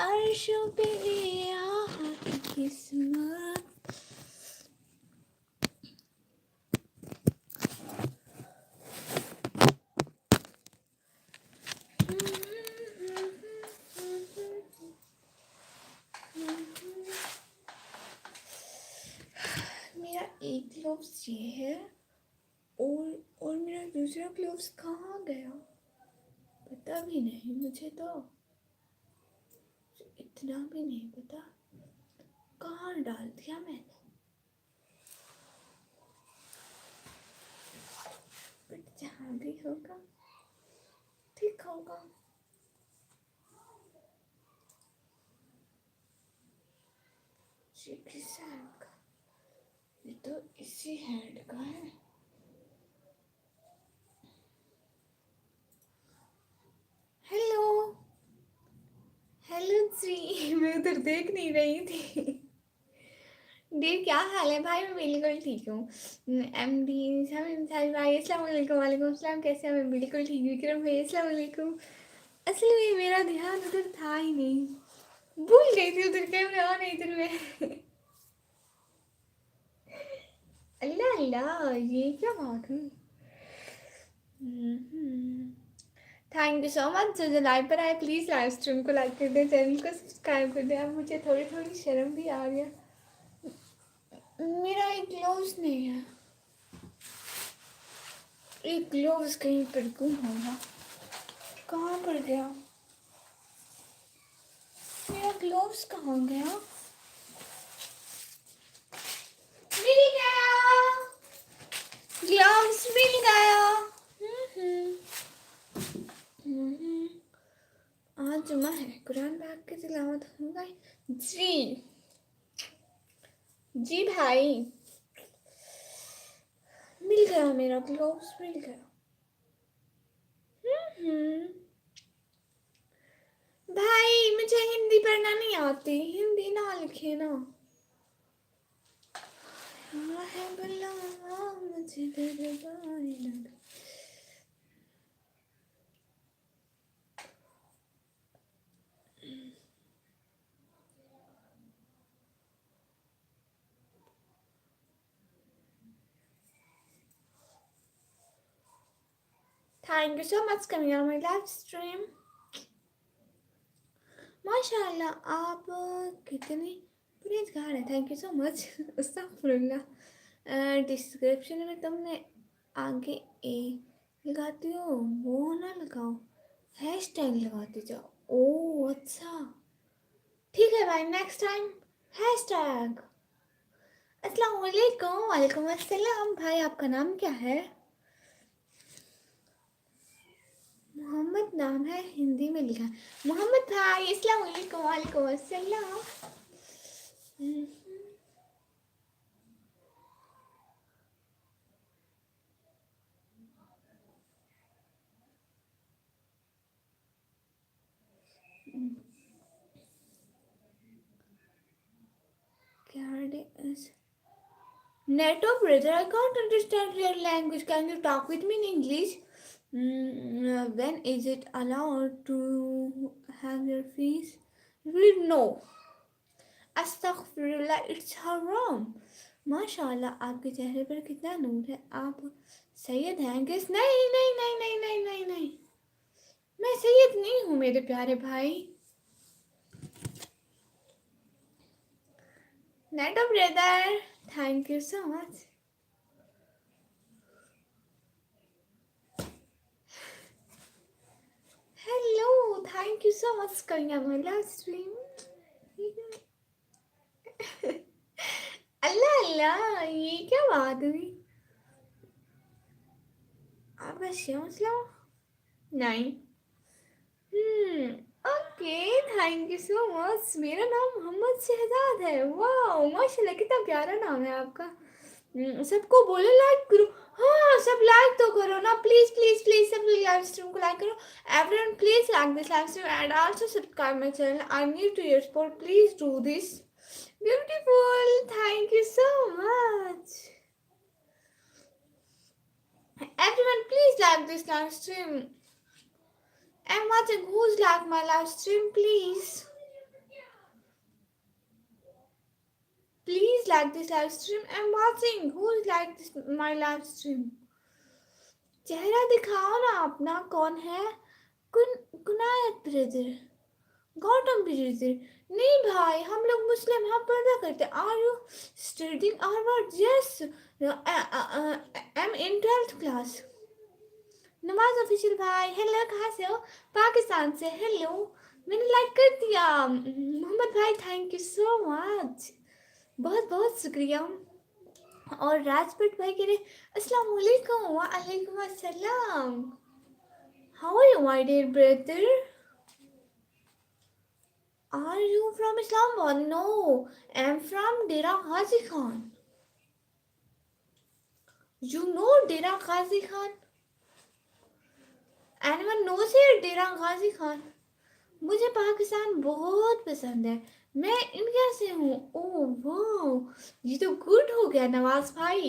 अर्शों पे ये आह की किस्मत। मेरा एक ग्लोव्स ये है और मेरा दूसरा ग्लोव्स कहाँ गया पता भी नहीं मुझे, तो इतना भी नहीं पता कहाँ डाल दिया मैंने। बट जहाँ भी होगा ठीक होगा। ये किस हैंड का? ये तो इसी हैंड का है। हेलो हेलो जी, मैं उधर देख नहीं रही थी। डी क्या हाल है भाई? मैं बिल्कुल ठीक हूँ। MD साहब भाई अस्सलाम वालेकुम। वालेकुम अस्सलाम। कैसे हैं? मैं बिल्कुल ठीक हूँ। विक्रम भाई अस्सलाम वालेकुम। असल में मेरा ध्यान उधर था ही नहीं, भूल गई थी उधर कैमरा ऑन है इधर में। अल्लाह अल्लाह, ये क्या बात है। Thank you so much. जो लाइव पर आए प्लीज़ लाइव स्ट्रीम को लाइक कर दें, चैनल को सब्सक्राइब कर दें। अब मुझे थोड़ी थोड़ी शर्म भी आ रही है। मेरा एक ग्लोव्स नहीं है, एक ग्लोव्स कहीं पर गुम होगा। कहाँ पर गया मेरा ग्लोव्स? कहाँ गया? मिल गया, ग्लोव्स मिल गया। हम्म, हम्म। आज जुमा है, कुरान पाक की तिलावत होगा। जी जी भाई, मिल गया, मेरा ग्लोव्स मिल गया। भाई मुझे हिंदी पढ़ना नहीं आती, हिंदी ना लिखे ना। हाँ है बुलावा मुझे दरबार लगा। Thank you so much coming on my live stream. माशाल्लाह आप कितने परहेजगार हैं। Thank you so much. अस्तगफुरुल्लाह। डिस्क्रिप्शन में तुमने आगे ए लगाती हो वो ना लगाओ, हैशटैग लगाते जाओ। ओह अच्छा ठीक है भाई, नेक्स्ट टाइम हैशटैग। अस्सलाम वालेकुम। वालेकुम अस्सलाम। भाई आपका नाम क्या है? मोहम्मद नाम है, हिंदी में लिखा है मोहम्मद भाई। अस्सलाम वालेकुम। वालेकुम अस्सलाम। Neto brother, I can't understand your language. Can you talk with me in English? When is it allowed to have your face? Read no. Astaghfirullah, it's haram. माशाल्लाह आपके चेहरे पर कितना नूर है। आप सैयद हैं? किस? नहीं नहीं नहीं नहीं नहीं नहीं नहीं, मैं सैयद नहीं हूँ मेरे प्यारे भाई। नेटो brother, thank you so much. Hello, thank you so much coming on my live stream. अल्लाह अल्लाह, ये क्या बात हुई? आपका मसला नहीं। Okay, thank you so much. मेरा नाम मोहम्मद शहजाद है। वाह माशाल्लाह, कितना प्यारा नाम है आपका। सबको बोलो लाइक करो। हाँ सब लाइक तो करो ना, प्लीज प्लीज प्लीज। सब लाइव स्ट्रीम को लाइक करो। Everyone please like this live stream and also subscribe my channel. I need to your support, please do this. Beautiful, thank you so much. Everyone, please like this live stream. I'm watching who's like my live stream, please. like this live stream? I'm watching. Who is like this my live stream? चेहरा दिखाओ ना अपना, कौन है? कुनायत brother, Gautam brother. नहीं भाई, हम लोग मुस्लिम, हम पर्दा करते। Are you studying or word? Yes, I am in 12th class. Nawaz official भाई हेलो, कहाँ से हो? पाकिस्तान से। हेलो, मैंने लाइक कर दिया। मोहम्मद भाई थैंक यू सो मच, बहुत बहुत शुक्रिया। और राजपट भाई कह रहे अस्सलाम वालेकुम। वालेकुम अस्सलाम। How are you my dear brother? Are you from Islamabad? No, I am from Dera Ghazi Khan. You know Dera Ghazi Khan? Anyone knows here Dera Ghazi Khan? मुझे पाकिस्तान बहुत पसंद है, मैं इंडिया से हूँ। ओह वाह, ये तो गुड हो गया नवाज भाई।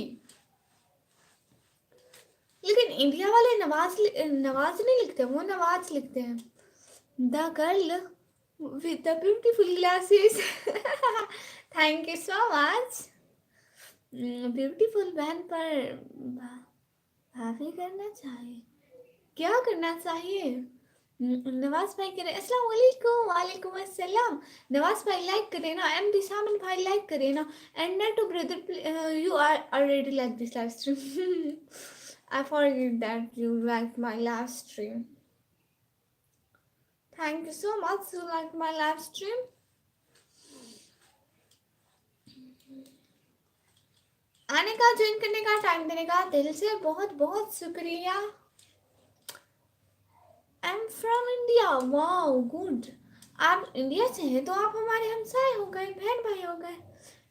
लेकिन इंडिया वाले नवाज नहीं लिखते, वो नवाज लिखते हैं। The girl with the beautiful glasses. Thank you so much. Beautiful बहन पर भाभी करना चाहिए, क्या करना चाहिए? नवाज भाई कह रहे अस्सलाम वालेकुम। वालेकुम अस्सलाम। नवाज भाई लाइक करें ना, एम डी सामन भाई लाइक करें ना। एंड नेटो brother, you are already like this live stream. I forget that you liked my live stream. Thank you so much you liked my live stream. आने का, ज्वाइन करने का, टाइम देने का दिल से बहुत बहुत शुक्रिया। आई am from India. Wow good, आप इंडिया से हैं तो आप हमारे हमसाए हो गए, बहन भाई हो गए।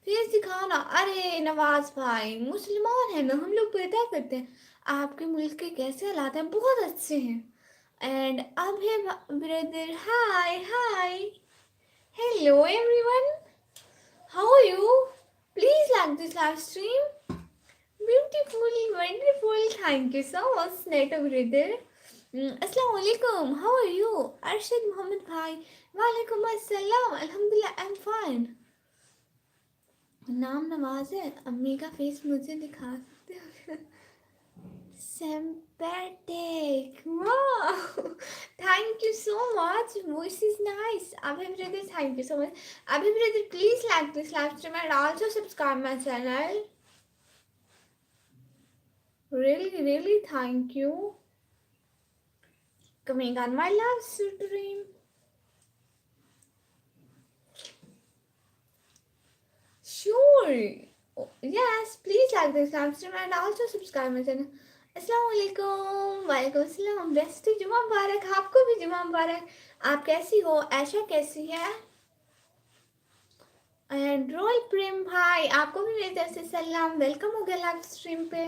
फेस दिखाओ ना। अरे नवाज भाई, मुसलमान है ना हम लोग, पैदा करते हैं। आपके मुल्क के कैसे हालात हैं? बहुत अच्छे हैं। एंड अब है brother, hi hi, hello everyone, how are you? Please like this live stream. Beautiful, wonderful, thank you so much Neto brother. अस्सलाम वालेकुम, how are you? Arshad Mohammad भाई वालेकुम अस्सलाम, अल्हम्दुलिल्लाह आई एम फाइन। नाम नवाज है, अम्मी का फेस मुझे दिखा सकते हो? Sympathetic. Wow. Thank you so much. Voice is nice. Abhi brother, thank you so much. Abhi brother, please like this live stream and also subscribe my channel. Really, really thank you. Coming on my live stream. Sure. Yes, please like this live stream and also subscribe my channel. अस्सलाम वालेकुम। वालेकुम अस्सलाम। Bestie जुमा मुबारक, आपको भी जुमा मुबारक। आप कैसी हो? ऐशा कैसी है? एंड रोल प्रेम भाई, आपको भी मेरी तरफ से सलाम। वेलकम हो गया लाइव स्ट्रीम पे।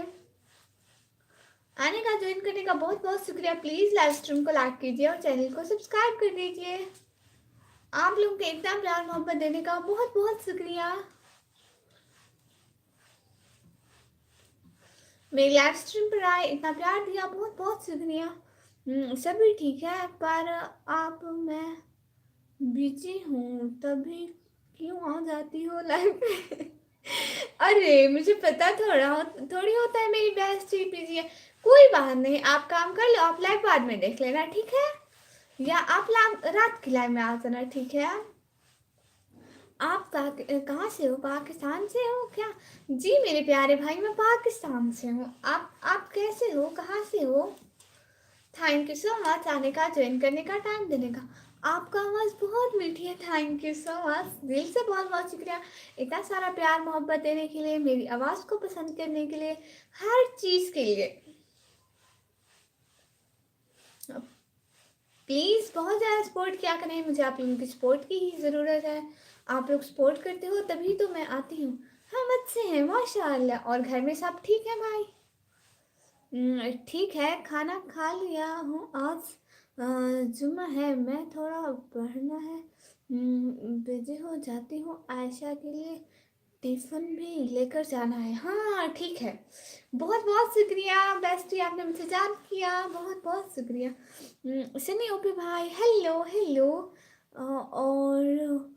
आने का, ज्वाइन करने का बहुत बहुत शुक्रिया। प्लीज़ लाइव स्ट्रीम को लाइक कीजिए और चैनल को सब्सक्राइब कर दीजिए। आप लोगों के इतना प्यार मोहब्बत देने का बहुत बहुत शुक्रिया। मेरी लाइव स्ट्रीम पर आए, इतना प्यार दिया, बहुत बहुत शुक्रिया। सभी ठीक है, पर आप मैं बिजी हूँ तभी क्यों आ जाती हो लाइव पे? अरे मुझे पता थोड़ी होता है मेरी बेस्टी बिजी है। कोई बात नहीं, आप काम कर लो, आप लाइव बाद में देख लेना, ठीक है? या आप रात की लाइव में आ जाना, ठीक है? आप कहाँ से हो? पाकिस्तान से हो क्या? जी मेरे प्यारे भाई, मैं पाकिस्तान से हूँ। आप कैसे हो, कहाँ से हो? थैंक यू सो मच आने का, ज्वाइन करने का, टाइम देने का। आपका आवाज़ बहुत मीठी है। थैंक यू सो मच, दिल से बहुत बहुत शुक्रिया इतना सारा प्यार मोहब्बत देने के लिए, मेरी आवाज़ को पसंद करने के लिए, हर चीज़ के लिए। प्लीज़ बहुत ज़्यादा सपोर्ट किया करें, मुझे आप लोगों की सपोर्ट की ही ज़रूरत है। आप लोग सपोर्ट करते हो तभी तो मैं आती हूँ। हम अच्छे हैं माशाल्लाह। और घर में सब ठीक है भाई? ठीक है, खाना खा लिया हूँ। आज जुम्मा है, मैं थोड़ा पढ़ना है, बिजी हो जाती हूँ। आयशा के लिए टिफ़िन भी लेकर जाना है। हाँ ठीक है, बहुत बहुत शुक्रिया बेस्टी, आपने मुझे याद किया, बहुत बहुत शुक्रिया। सनी ओपी भाई हेलो हेलो। और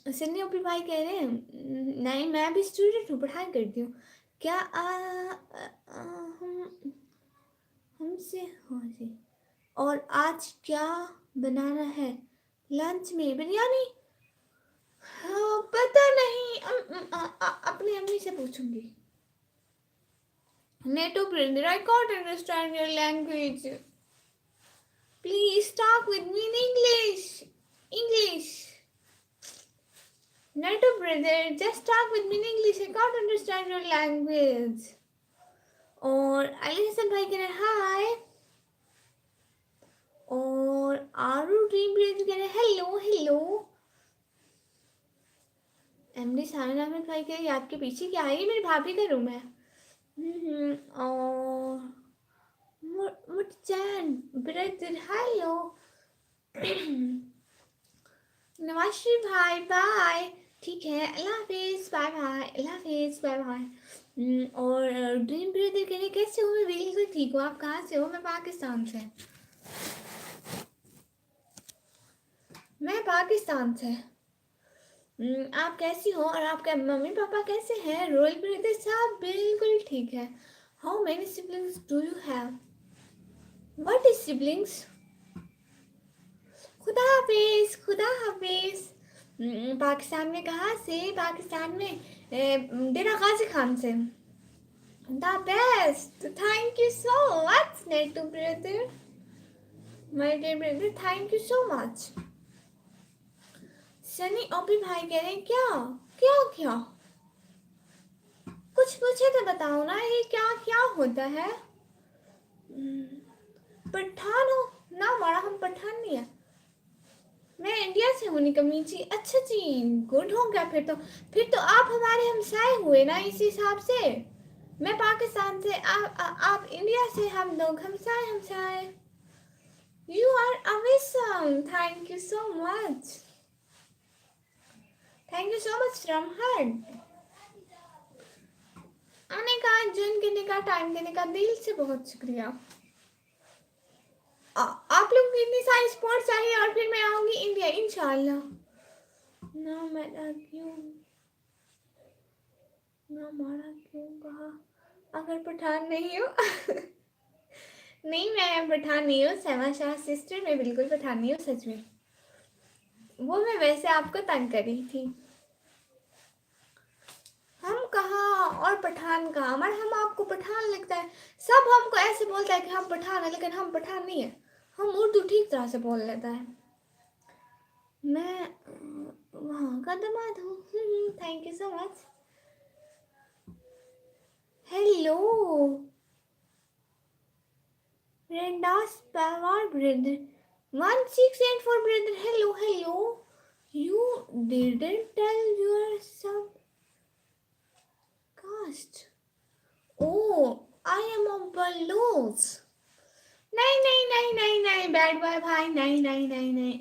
सनी ओपी भाई कह रहे हैं नहीं, मैं भी स्टूडेंट हूँ, पढ़ाई करती हूँ। क्या हमसे हाँ जी। और आज क्या बनाना है लंच में? बिरयानी? हाँ, पता नहीं, अपनी अम्मी से पूछूंगी। Neto brother, I can't understand your language. Please talk with me in English. English. Neto brother, just talk with me in English. I can't understand your language. और अली हसन भाई कह रहे हाय, और आरू ड्रीम ब्रेड कह रहे हेलो हेलो। एमडी साइन अहमद भाई कह रहे आपके पीछे क्या है? ये मेरी भाभी का रूम है। और मुटचैन ब्रदर हेलो। नवाशी भाई बाय। ठीक है, अल्लाह हाफिज, बाय बाय, अल्लाह हाफिज, बाय बाय। और ड्रीम ब्रदर कह रहे कैसे हो? मैं बिल्कुल ठीक हूँ, आप कहाँ से हो? मैं पाकिस्तान से। मैं पाकिस्तान से। आप कैसी हो और आपके मम्मी पापा कैसे हैं? रोयल ब्रदर साहब बिल्कुल ठीक है। How many siblings do you have? What is siblings? खुदा हाफिज, खुदा हाफिज। पाकिस्तान में कहाँ से? पाकिस्तान में डेरा गाजी खान से। The best, thank you so much नेटू brother, my dear brother, thank you so much. Sunny ओपी भाई कह रहे हैं क्या क्या क्या? कुछ मुझे तो बताओ ना, ये क्या क्या होता है? पठान हो ना? हमारा हम पठान नहीं है, मैं इंडिया से हूँ निकम्मी जी। अच्छा जी, गुड हो गया फिर तो आप हमारे हमसाए हुए ना इस हिसाब से। मैं पाकिस्तान से, आप इंडिया से, हम लोग हमसाए हमसाए। You are amazing, thank you so much, thank you so much from heart. आने का, ज्वाइन करने का, टाइम देने का दिल से बहुत शुक्रिया। आप लोगों को इतनी सारी सपोर्ट चाहिए और फिर मैं आऊंगी इंडिया इंशाल्लाह। ना मैं क्यों ना मारा क्यों कहा? अगर पठान नहीं हो नहीं, मैं पठान नहीं हूँ सहमा शाह सिस्टर, मैं बिल्कुल पठान नहीं हूँ सच में। वो मैं वैसे आपको तंग कर रही थी। हम कहाँ और पठान कहाँ? हमारे, हम आपको पठान लगता है? सब हमको ऐसे बोलता है कि हम पठान है, लेकिन हम पठान नहीं है। हम उर्दू ठीक तरह से बोल लेता है। मैं वहाँ का दामाद हूँ। Thank you so much. Hello Rendas Pawar brother, 1684 brother, hello hello. You didn't tell your subcast. Oh, I am a Baloch. नहीं नहीं नहीं नहीं नहीं, बैड बॉय भाई, नहीं नहीं नहीं नहीं।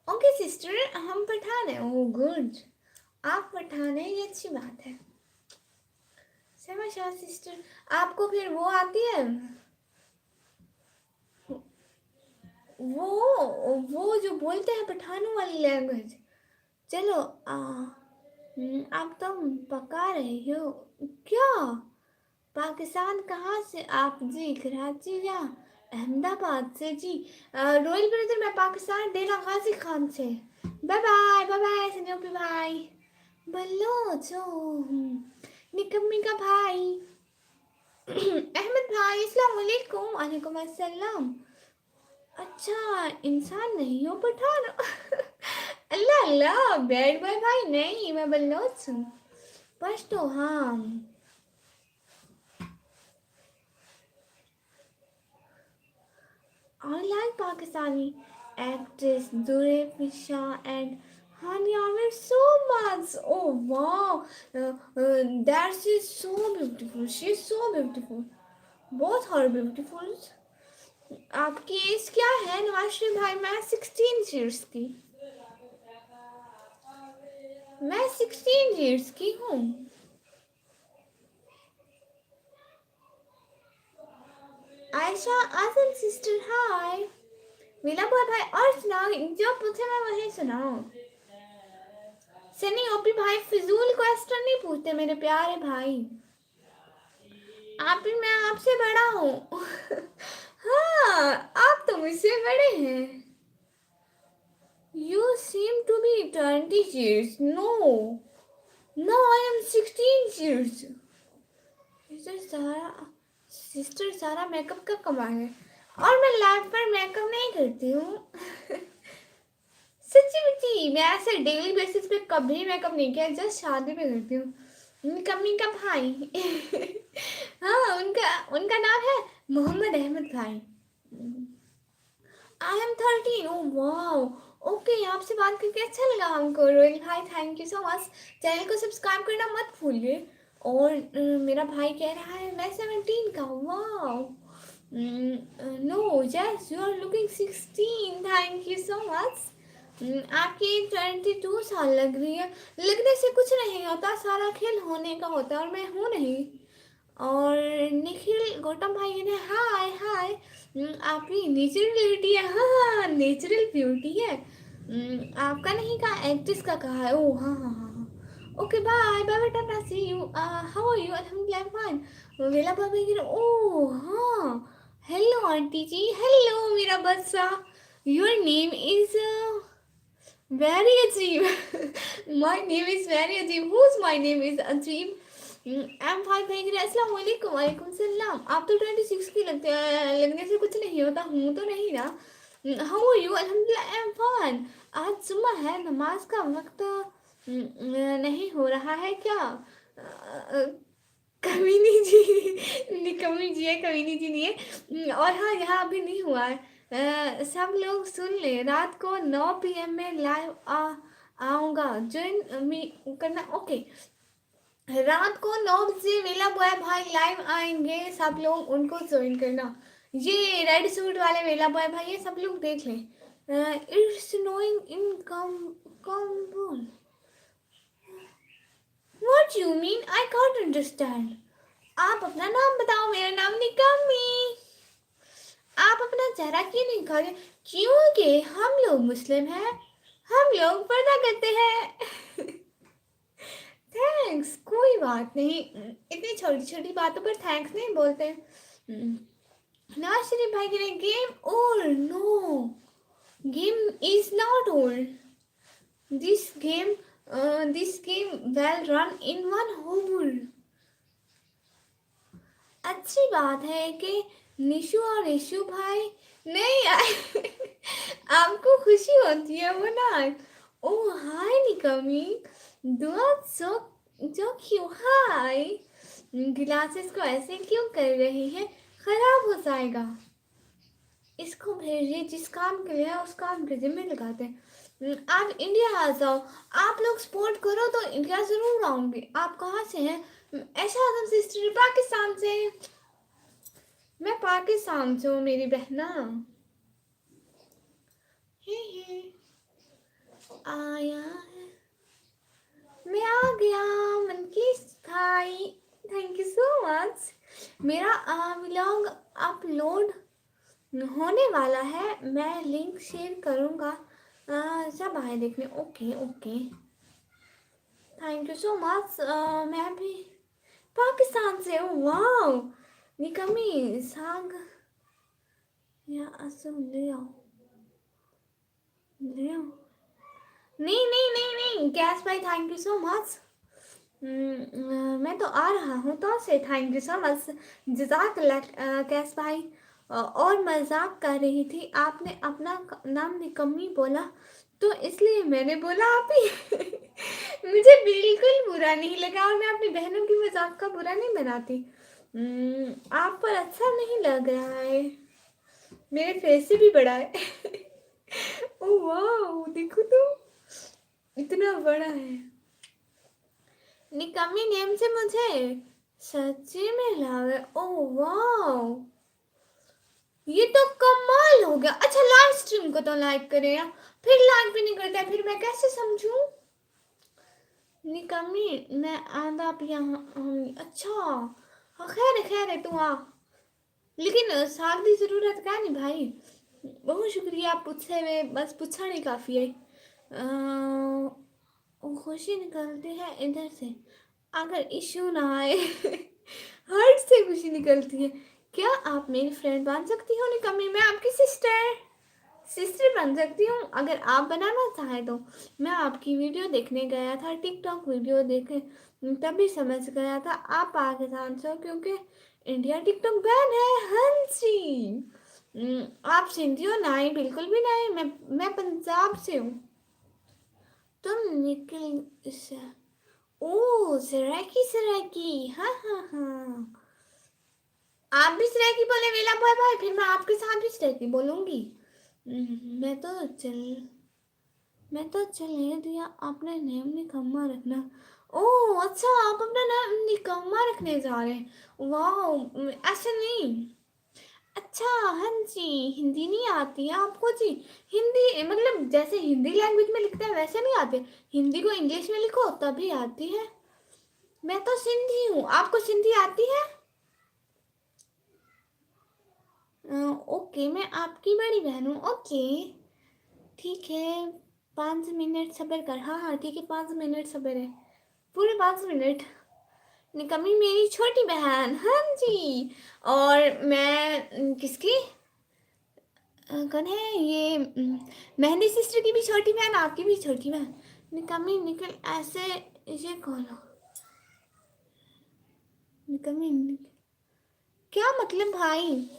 ओके सिस्टर, हम पठान है। ओह गुड, आप पठान है, ये अच्छी बात है। सहमा शाह सिस्टर, आपको फिर वो आती है, वो जो बोलते हैं पठानों वाली लैंग्वेज? चलो अब तुम पका रही हो क्या? पाकिस्तान कहाँ से आप जी? कराची या अहमदाबाद से जी? रॉयल ब्रदर, मैं पाकिस्तान डेरा गाजी खान से। बाय बाय बाय बाय सन्योपी भाई। बलोच निकम्मी का भाई। अहमद भाई अस्सलाम वालेकुम। वालेकुम अस्सलाम। अच्छा, इंसान नहीं हो, पठान हो। अल्लाह अल्लाह, बैड बॉय भाई नहीं, मैं बलोच हूँ, पश्तो। हाँ, I like Pakistani actress Durraiz Shah and Hania Amir so much. Oh wow, that she's so beautiful. She's so beautiful. Both are beautiful. आपकी एज क्या है नवाशी भाई? मैं 16 ईयर्स की। मैं 16 ईयर्स की हूँ। आयशा आजम सिस्टर हाय। मिला भाई, और सुनाओ, जो पूछे मैं वही सुनाओ। सनी ओपी भाई फिजूल क्वेश्चन नहीं पूछते मेरे प्यारे भाई। आप भी, मैं आपसे बड़ा हूँ। हाँ, आप तो मुझसे बड़े हैं। You seem to be 20 years. No. No, I am 16 years. Sister सारा मेकअप का कमाल है। और मैं लाइफ पर मेकअप नहीं करती हूँ। सच्ची मुच्ची मैं ऐसे डेली बेसिस पे कभी मेकअप नहीं किया, जस्ट शादी में करती हूँ। कमी का भाई। हाँ, उनका उनका नाम है मोहम्मद अहमद भाई। I am 13। Oh wow. Okay, आपसे बात करके अच्छा लगा हमको रोहिल भाई, thank you so much. Channel को सब्सक्राइब करना मत भूलिए। और मेरा भाई कह रहा है मैं 17 का। Wow. No yes you are looking 16, thank you so much. आपकी 22 साल लग रही है। लगने से कुछ नहीं होता, सारा खेल होने का होता है, और मैं हूँ नहीं। और निखिल गौतम भाई ने हाय हाय। आपकी नेचुरल ब्यूटी है। हाँ, नेचुरल ब्यूटी है। आपका नहीं कहा, एक्ट्रेस का कहा है। ओ हाँ हाँ हाँ हाँ। Okay bye bye tata, see you. How are you? अल्हम्दुलिल्लाह फाइन। वेला भाभी की। ओ हाँ, हेलो आंटी जी, हेलो मेरा बच्चा। योर नेम इज very अजीब। My name is very अजीब। Whose my name is अजीब? I'm fine, thank you। अस्सलाम वालेकुम। वालेकुम सलाम। आप तो 26 की लगते हैं, लगने से कुछ नहीं होता, हूँ तो नहीं ना। How are you? अल्हम्दुलिल्लाह I'm fine। आज जुम्मा है, नमाज का वक्त नहीं हो रहा है क्या? कमीनी जी। निकम्मी जी है, कमीनी जी नहीं है। और हाँ, यहाँ अभी नहीं हुआ है। सब लोग सुन ले, रात को 9 PM में लाइव आऊँगा, ज्वाइन मी करना। ओके, रात को 9 बजे वेला बॉय भाई लाइव आएंगे, सब लोग उनको ज्वाइन करना। ये रेड सूट वाले वेला बॉय भाई, ये सब लोग देख लें। It's knowing in come. What you mean? I can't understand. आप अपना नाम बताओ। मेरा नाम निकम्मी। आप अपना चेहरा क्यों नहीं दिखाते? क्योंकि हम लोग मुस्लिम हैं, हम लोग पर्दा करते हैं। थैंक्स, कोई बात नहीं। इतनी छोटी छोटी बातों पर थैंक्स नहीं बोलते। नवाज शरीफ भाई के लिए game old. No, game is not old. This game well run in one whole. अच्छी बात है कि निशु और ईशु भाई नहीं आए। आपको खुशी होती है वो ना। ओ हाय निकमी, दुआ सो जो क्यों हाय। गिलासेस को ऐसे क्यों कर रही है? खराब हो जाएगा। इसको भेजिए, जिस काम के लिए है उस काम के जिम्मे लगाते हैं। आप इंडिया आ जाओ, आप लोग सपोर्ट करो तो इंडिया जरूर आऊंगी। आप कहाँ से हैं? ऐसा आदम सिस्टर पाकिस्तान से। मैं पाकिस्तान से हूँ मेरी बहना। हे आया है, मैं आ गया मन की स्थाई। Thank you so much. मेरा व्लॉग अपलोड होने वाला है, मैं लिंक शेयर करूँगा। सब आए देखने। Okay okay, thank you so much. मैं भी पाकिस्तान से हूँ। वाह निकमी साग या असम ले आओ, ले आओ। नहीं नहीं नहीं नहीं, गैस भाई थैंक यू सो मच। मैं तो आ रहा हूँ तो से थैंक यू सो मच। जज़ाकल्लाह गैस भाई। और मजाक कर रही थी, आपने अपना नाम निकम्मी बोला तो इसलिए मैंने बोला आप ही। मुझे बिल्कुल बुरा नहीं लगा, और मैं अपनी बहनों की मजाक का बुरा नहीं बनाती। आप पर अच्छा नहीं लग रहा है, मेरे फेस से भी बड़ा है। ओ वाह, देखो तो इतना बड़ा है। निकम्मी नेम से मुझे सच्ची में लगा। ओ वाह, ये तो कमाल हो गया। अच्छा, लाइव स्ट्रीम को तो लाइक करें या फिर लाइक भी नहीं करता, फिर मैं कैसे समझूं? निकम्मी मैं आंदा आप यहाँ अच्छा हाँ, खैर है तू आ। लेकिन साग की जरूरत क्या नहीं भाई। बहुत शुक्रिया आप पूछे हुए, बस पूछा नहीं काफी है। वो खुशी निकलती है इधर से, अगर इश्यू ना आए। हार्ट से खुशी निकलती है। क्या आप मेरी फ्रेंड बन सकती हो निकम्मी? मैं आपकी सिस्टर बन सकती हूँ अगर आप बनाना चाहें तो। मैं आपकी वीडियो देखने गया था, टिकटॉक वीडियो देखे, तभी समझ गया था आप पाकिस्तान से हो, क्योंकि इंडिया टिकटॉक बैन है। हाँ जी। आप सिंधी हो? नहीं, बिल्कुल भी नहीं, मैं पंजाब से हूँ। तुम निकल से, ओ सराकी सराकी, हाँ हाँ हाँ। आप भी सराकी बोले वेला भाई भाई, फिर मैं आपके साथ भी सराकी बोलूंगी। मैं तो चले दिया। आपने नेम निकम्मा रखना। ओह अच्छा, आप अपना नाम निकम्मा रखने जा रहे हैं? वाह, ऐसे नहीं। अच्छा, हाँ जी। हिंदी नहीं आती है आपको जी? हिंदी मतलब जैसे हिंदी लैंग्वेज में लिखते हैं वैसे नहीं आते? हिंदी को इंग्लिश में लिखो तभी आती है। मैं तो सिंधी हूँ, आपको सिंधी आती है? ओके, मैं आपकी बड़ी बहन हूँ। ओके ठीक है। 5 मिनट सब्र कर। हाँ हाँ ठीक है, 5 मिनट सब्र है, पूरे 5 मिनट। निकम्मी मेरी छोटी बहन, हाँ जी। और मैं किसकी कौन है ये? मेहंदी सिस्टर की भी छोटी बहन, आपकी भी छोटी बहन। निकम्मी निकल ऐसे, ये कौन हो? निकम्मी क्या मतलब भाई?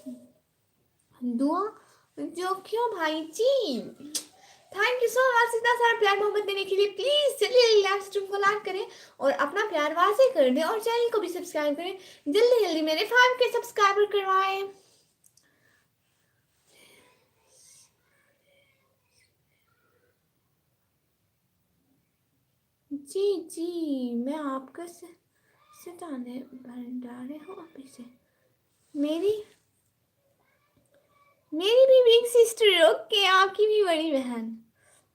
दुआ जो क्यों भाई जी? थैंक यू सो मच इतना सारा प्यार मोहब्बत देने के लिए। प्लीज चलिए लाइव स्ट्रीम को लाइक करें और अपना प्यार वाजे कर दें, और चैनल को भी सब्सक्राइब करें। जल्दी जल्दी मेरे 5 के सब्सक्राइबर करवाएं। जी जी, मैं आपका सिताने भंडारे हूँ अभी से। मेरी मेरी भी बिग सिस्टर, ओके, आपकी भी बड़ी बहन।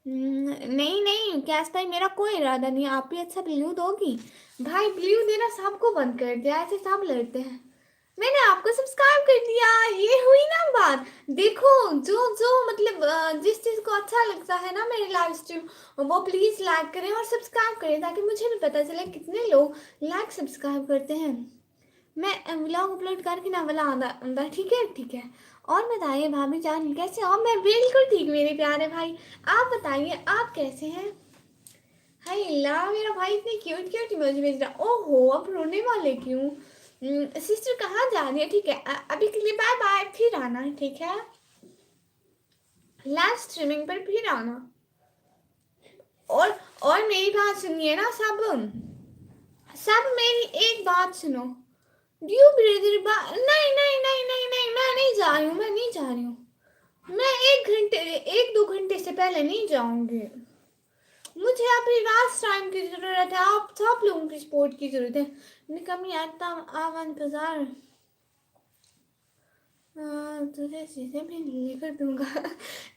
नहीं नहीं कैश भाई, मेरा कोई इरादा नहीं है। आप भी अच्छा ब्लू दोगी भाई? ब्लू देना सबको बंद कर दिया, ऐसे सब लड़ते हैं। मैंने आपको सब्सक्राइब कर दिया, ये हुई ना बात। देखो, जो जो मतलब जिस चीज को अच्छा लगता है ना मेरे लाइव स्ट्रीम, वो प्लीज लाइक करें और सब्सक्राइब करें, ताकि मुझे भी पता चले कितने लोग लाइक सब्सक्राइब करते हैं। मैं व्लॉग अपलोड करके ना वाला आंदा आंदा, ठीक है ठीक है। और बताइए भाभी जान कैसे हो? मैं बिल्कुल ठीक मेरे प्यारे भाई। आप बताइए आप कैसे हैं? हाय ला, मेरा भाई इतने क्यूट क्यूट इमोजी भेज रहा। ओहो, अब रोने वाले क्यों? सिस्टर कहाँ जा रही है? ठीक है, अभी के लिए बाय बाय, फिर आना ठीक है, लाइव स्ट्रीमिंग पर फिर आना। और मेरी बात सुनिए ना सब, मेरी एक बात सुनो। ड्यू ब्रदर नहीं नहीं नहीं नहीं नहीं, मैं नहीं जा रही हूँ, मैं नहीं जा रही हूँ। मैं 1 2 घंटे से पहले नहीं जाऊंगी। मुझे अभी लास्ट टाइम की जरूरत है, आप सब लोगों की सपोर्ट की जरूरत है। निकम्मी आता आवन बाजार, तुझे चीजें भी लेकर दूंगा।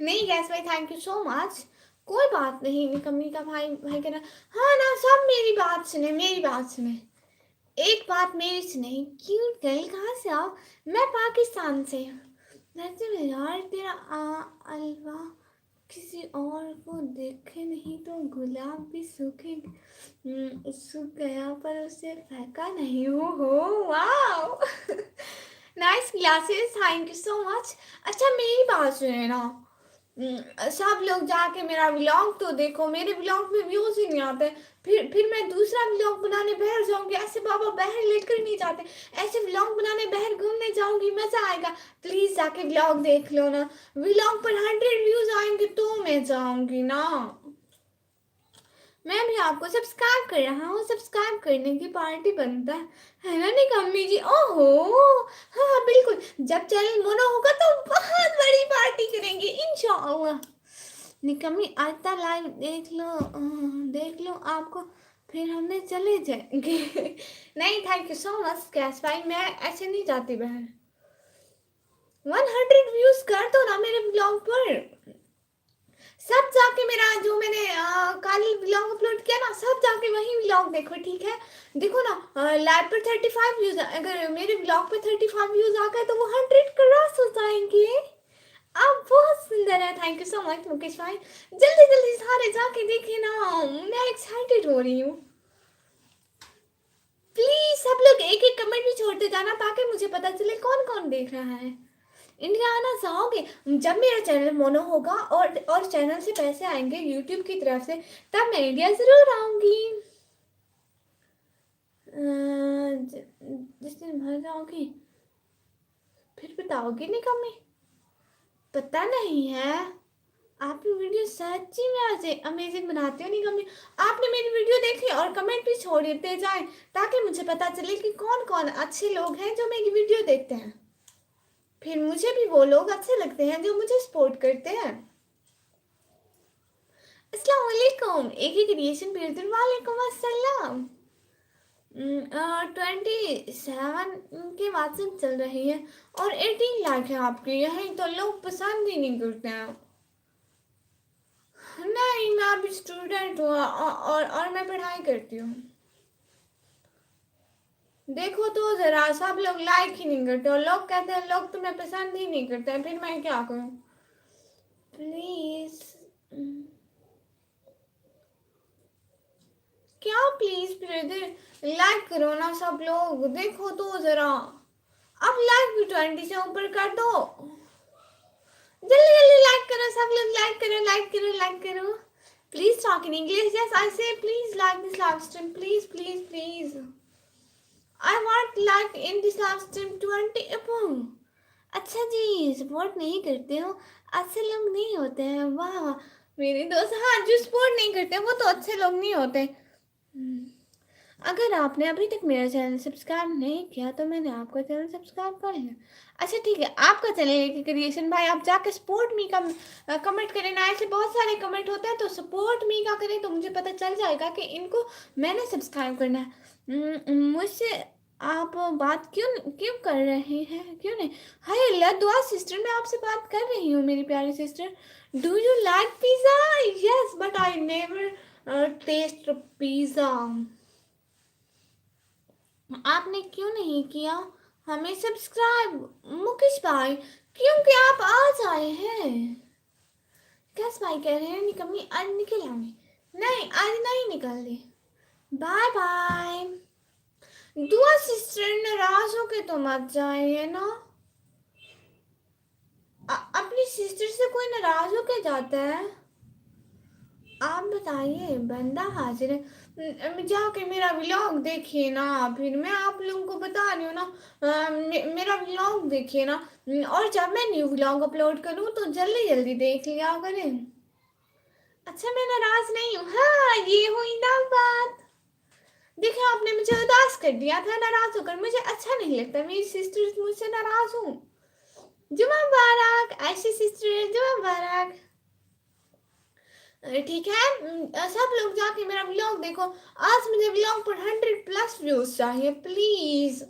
नहीं गैस भाई, थैंक यू सो मच। कोई बात नहीं निकम्मी का भाई भाई कहना। हाँ ना, सब मेरी बात सुने, मेरी बात सुने। एक बात मेरी सुने, क्यूट गर्ल कहाँ से आओ? मैं पाकिस्तान से हूँ। वैसे में यार तेरा अलवा किसी और को देखे नहीं तो गुलाब भी सूख गया, पर उसे फेंका नहीं हो wow. Nice glasses, thank you so much. अच्छा मेरी बात सुने ना, सब लोग जाके मेरा व्लॉग तो देखो, मेरे व्लॉग में व्यूज ही नहीं आते। फिर मैं दूसरा व्लॉग बनाने बाहर जाऊंगी, ऐसे बाबा बाहर लेकर नहीं जाते। ऐसे व्लॉग बनाने बाहर घूमने जाऊंगी, मजा आएगा। प्लीज जाके व्लॉग देख लो ना। व्लॉग पर 100 व्यूज आएंगे तो मैं जाऊंगी ना। मैं भी आपको सब्सक्राइब कर रहा हूँ, सब्सक्राइब करने की पार्टी बनता है ना निकम्मी जी? ओहो हाँ बिल्कुल, जब चैनल मोनो होगा तो बहुत बड़ी पार्टी करेंगे इंशाल्लाह। निकम्मी आता लाइव देख लो आपको, फिर हमने चले जाएंगे। नहीं thank you so much cash भाई, मैं ऐसे नहीं जाती बहन। 100 व्यूज कर दो ना मेरे ब्लॉग पर। सब जाके मेरा जो मैंने कल व्लॉग अपलोड किया ना, सब जाके वही व्लॉग देखो ठीक है। देखो ना, लाइव पर 35 व्यूज, अगर मेरे व्लॉग पे 35 व्यूज आ गए तो वो 100 क्रॉस हो जाएंगे। आप बहुत सुंदर है, thank you so much Mukesh भाई। जल्दी जल्दी सारे जाके देखे ना, मैं एक्साइटेड हो रही हूँ। प्लीज सब लोग एक एक कमेंट भी छोड़ते जाना ताकि मुझे पता चले कौन कौन देख रहा है। इंडिया आना चाहोगे? जब मेरा चैनल मोनो होगा और चैनल से पैसे आएंगे यूट्यूब की तरफ से, तब मैं इंडिया जरूर आऊंगी। जिस दिन मर जाओगी फिर बताओगी निकम्मी? पता नहीं है। आपकी वीडियो सच्ची में आज अमेजिंग बनाते हो निकम्मी। आपने मेरी वीडियो देखी और कमेंट भी छोड़ते जाए ताकि मुझे पता चले कि कौन कौन अच्छे लोग हैं जो मेरी वीडियो देखते हैं। फिर मुझे भी वो लोग अच्छे लगते हैं जो मुझे सपोर्ट करते हैं। अस्सलाम वालेकुम, एक ही क्रिएशन भेज दूँ। वालेकुम अस्सलाम। 27 के व्हाट्सएप चल रही है और 18 लाख है आपके यहाँ, तो लोग पसंद ही नहीं करते हैं। नहीं, मैं अभी स्टूडेंट हूँ और मैं पढ़ाई करती हूँ। देखो तो जरा, सब लोग लाइक ही नहीं करते और लोग कहते हैं लोग तुम्हें पसंद ही नहीं करते हैं, फिर मैं क्या करूँ? प्लीज क्या प्लीज ब्रदर लाइक करो ना सब लोग, देखो तो जरा। अब लाइक भी 20 से ऊपर कर दो, जल्दी जल्दी लाइक करो सब लोग, लाइक करो लाइक करो लाइक करो। Please talk in English, yes I say please like this live stream, please please please. I want like in this live stream 20 above. अच्छा जी, सपोर्ट नहीं करते हो, अच्छे लोग नहीं होते हैं। वाह मेरे दोस्त, हाँ जो सपोर्ट नहीं करते वो तो अच्छे लोग नहीं होते। अगर आपने अभी तक मेरा चैनल सब्सक्राइब नहीं किया तो मैंने आपका चैनल सब्सक्राइब कर लिया। अच्छा ठीक है, आपका चैनल है क्रिएशन भाई, आप जाके सपोर्ट मी का कमेंट करें ना। ऐसे बहुत सारे कमेंट होते हैं तो सपोर्ट मी का करें तो मुझे पता चल जाएगा कि इनको मैंने सब्सक्राइब करना है। मुझसे आप बात क्यों क्यों कर रहे हैं? क्यों नहीं? हाय अल्लाह दुआ सिस्टर, मैं आपसे बात कर रही हूँ मेरी प्यारी sister. Do you like pizza? Yes but I never taste pizza. आपने क्यों नहीं किया हमें सब्सक्राइब मुकेश भाई? क्योंकि आप आज आए हैं। कैस भाई कह रहे हैं निकम्मी आज निकल आए। नहीं आज नहीं निकल ली। Bye bye. दुआ सिस्टर नाराज हो के तो मत जाइए ना। अपनी सिस्टर से कोई नाराज हो के जाता है? आप बताइए, बंदा हाजिर है। जाके मेरा व्लॉग देखिए ना, फिर मैं आप लोगों को बता रही हूँ ना। मेरा व्लॉग देखिए ना, और जब मैं न्यू व्लॉग अपलोड करूँ तो जल्दी जल्दी देख लिया करें। अच्छा मैं नाराज नहीं हूँ। हाँ ये हुई ना बात। देखिए आपने मुझे उदास कर दिया था नाराज होकर, मुझे अच्छा नहीं लगता मेरी सिस्टर मुझसे नाराज हूँ। जुमा मुबारक ऐसी सिस्टर, जुमा मुबारक। ठीक है, सब लोग जाके मेरा व्लॉग देखो। आज मुझे व्लॉग पर 100+ व्यूज चाहिए प्लीज।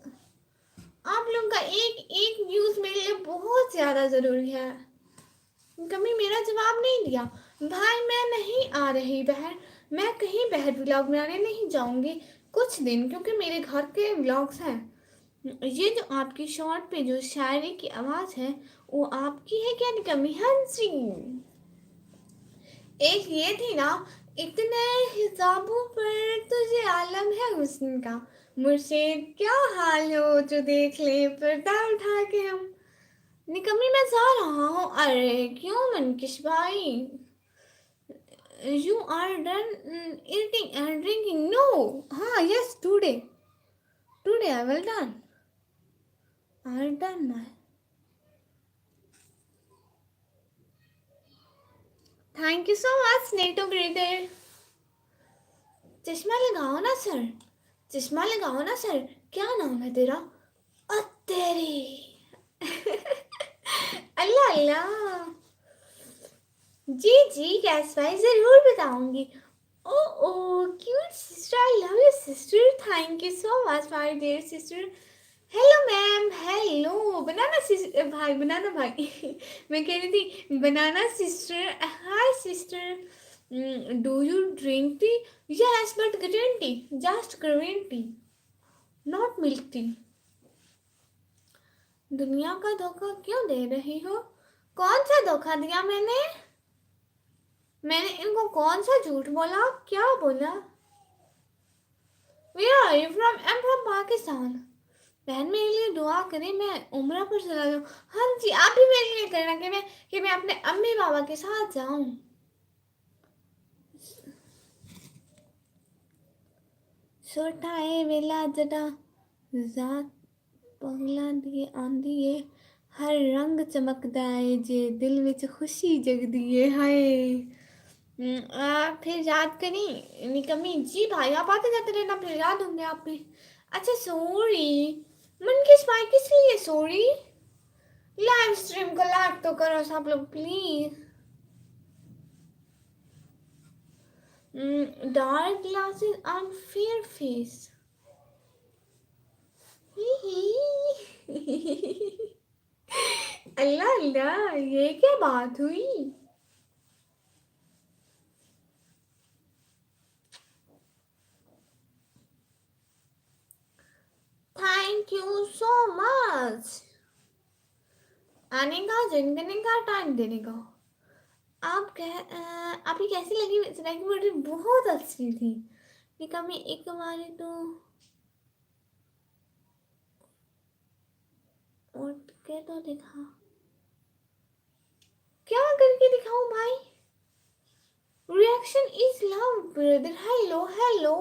आप लोगों का एक एक व्यूज मेरे लिए बहुत ज्यादा जरूरी है। कभी मेरा जवाब नहीं दिया। भाई मैं नहीं आ रही बहन, मैं कहीं बहर व्लॉग बनाने नहीं जाऊंगी कुछ दिन, क्योंकि मेरे घर के व्लॉग्स हैं। ये जो आपकी शॉर्ट पे जो शायरी की आवाज है वो आपकी है क्या निकम्मी? हाँ जी, एक ये थी ना, इतने हिसाबों पर तुझे आलम है हुस्न का, मुर्शिद क्या हाल हो जो देख ले पर्दा उठा के हम। निकम्मी मैं जा रहा हूँ। अरे क्यों मनकिश भाई? You are done eating and drinking? No. हाँ yes today, today I will done, I done my. Thank you so much नेटो ब्रदर। चश्मा लगाओ ना सर, चश्मा लगाओ ना सर। क्या नाम है तेरा? तेरी अल्लाह अल्लाह। जी जी गैस भाई जरूर बताऊंगी। Oh oh cute sister, I love you sister, thank you so much my dear sister. Hello ma'am, hello banana sister भाई, बनाना भाई मैं कह रही थी banana sister. Hi sister, do you drink tea? Yes but green tea, just green tea, not milk tea. दुनिया का धोखा क्यों दे रही हो? कौन सा धोखा दिया मैंने? मैंने इनको कौन सा झूठ बोला, क्या बोला? Where are you from? I'm from Pakistan. बहन मेरे लिए दुआ करें, मैं उम्रा पर चला जाऊँ। हाँ जी, आप भी मेरे लिए करना कि मैं अपने अम्मी बाबा के साथ जाऊँ। सोटाए वेला जटा जात पगला दिए आंदी है, हर रंग चमकदा है जे दिल विच खुशी जगदी है। हाय। फिर याद करी निकम्मी जी भाई, आप आते जाते रहना, फिर याद होंगे आप भी। अच्छा सॉरी, मन की स्पाई किस लिए सॉरी? लाइव स्ट्रीम को लाइक तो करो सब लोग please. Dark glasses and fair face. अल्लाह अल्लाह, ये क्या बात हुई? थैंक यू सो मच आने का, ज्वाइन करने का, टाइम देने का। आपकी कैसी लगी सिलाई की बॉडी? बहुत अच्छी थी। निका में एक बार तो उठ के तो दिखा, क्या करके दिखाऊं भाई? Reaction is love brother. Hello hello,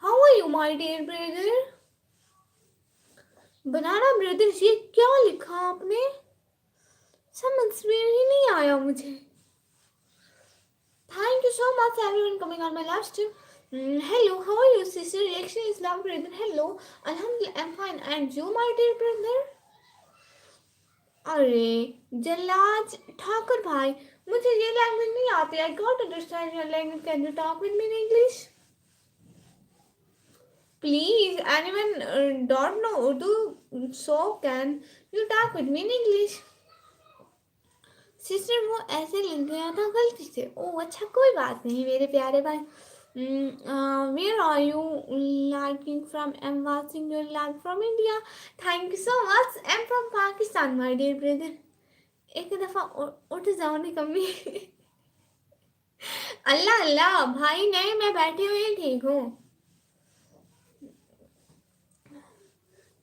how are you my dear brother? बनाना ब्रदर, ये क्या लिखा आपने? समझ में ही नहीं आया मुझे। Thank you so much everyone coming on my live stream. Hello, how are you sister? Reaction is love brother. Hello, Alhamdulillah, I'm fine. And you my dear brother? अरे जल्लाद ठाकुर भाई, मुझे ये लैंग्वेज नहीं आती। I got understand your language, can you talk with me in English please? Anyone don't know Urdu, so can you talk with me in English? Sister वो ऐसे लिख गया था गलती से। ओ अच्छा, कोई बात नहीं मेरे प्यारे भाई। Where are you liking from? I am watching your live from India. Thank you so much. I am from Pakistan my dear brother. एक दफा उठ जाओ नहीं कमी। अल्लाह अल्लाह भाई, नहीं मैं बैठी हुई ठीक हूँ।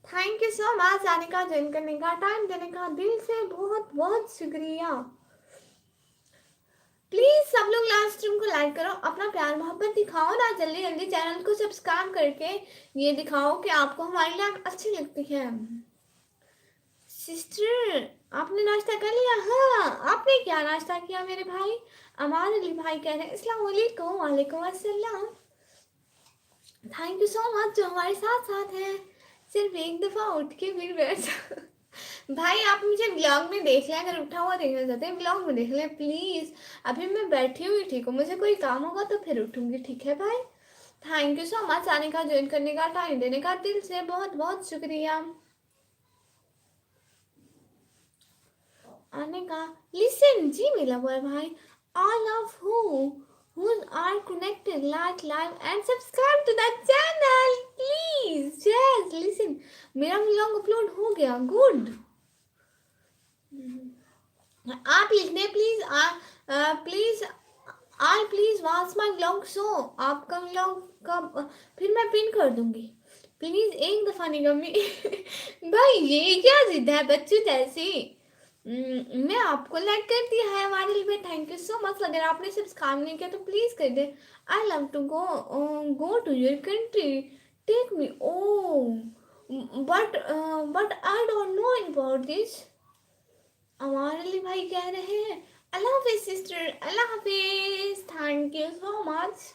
थैंक यू सो मच आने का, ज्वाइन करने का, टाइम देने का, दिल से बहुत बहुत शुक्रिया। प्लीज सब लोग लास्ट स्ट्रीम को लाइक करो, अपना प्यार मोहब्बत दिखाओ ना, जल्दी जल्दी चैनल को सब्सक्राइब करके ये दिखाओ कि आपको हमारी लाइव अच्छी लगती है। सिस्टर आपने नाश्ता कर लिया? हाँ, आपने क्या नाश्ता किया मेरे भाई? अमान अली भाई कह रहे हैं अस्सलाम वालेकुम। वालेकुम अस्सलाम। थैंक यू सो मच जो हमारे साथ साथ है। सिर्फ एक दफ़ा उठ के फिर बैठ भाई आप मुझे ब्लॉग में देख लें, अगर उठा हुआ देखना चाहते हैं ब्लॉग में देख लें प्लीज़। अभी मैं बैठी हुई ठीक हूँ, मुझे कोई काम होगा तो फिर उठूँगी, ठीक है भाई? थैंक यू सो मच आने का, ज्वाइन करने का, टाइम देने का, दिल से बहुत बहुत शुक्रिया आने का। लिसन जी मेरा बॉय भाई, all of who are connected, like live and subscribe to the channel please। yes listen, मेरा व्लॉग अपलोड हो गया, गुड। आप लिख दें please, please I please watch my vlog show. आपका व्लॉग का फिर मैं पिन कर दूंगी, प्लीज एक दफा नहीं कमी। भाई ये क्या जिद है बच्चों जैसी? मैं आपको लाइक कर दिया है हमारे लिए, थैंक यू सो मच। अगर आपने सब्सक्राइब नहीं किया तो प्लीज कर दे। I love to go to your country, take me. Oh but I don't know about this. Ammar Ali भाई कह रहे हैं अल्लाह हाफिज सिस्टर, अल्लाह हाफिज, थैंक यू सो मच।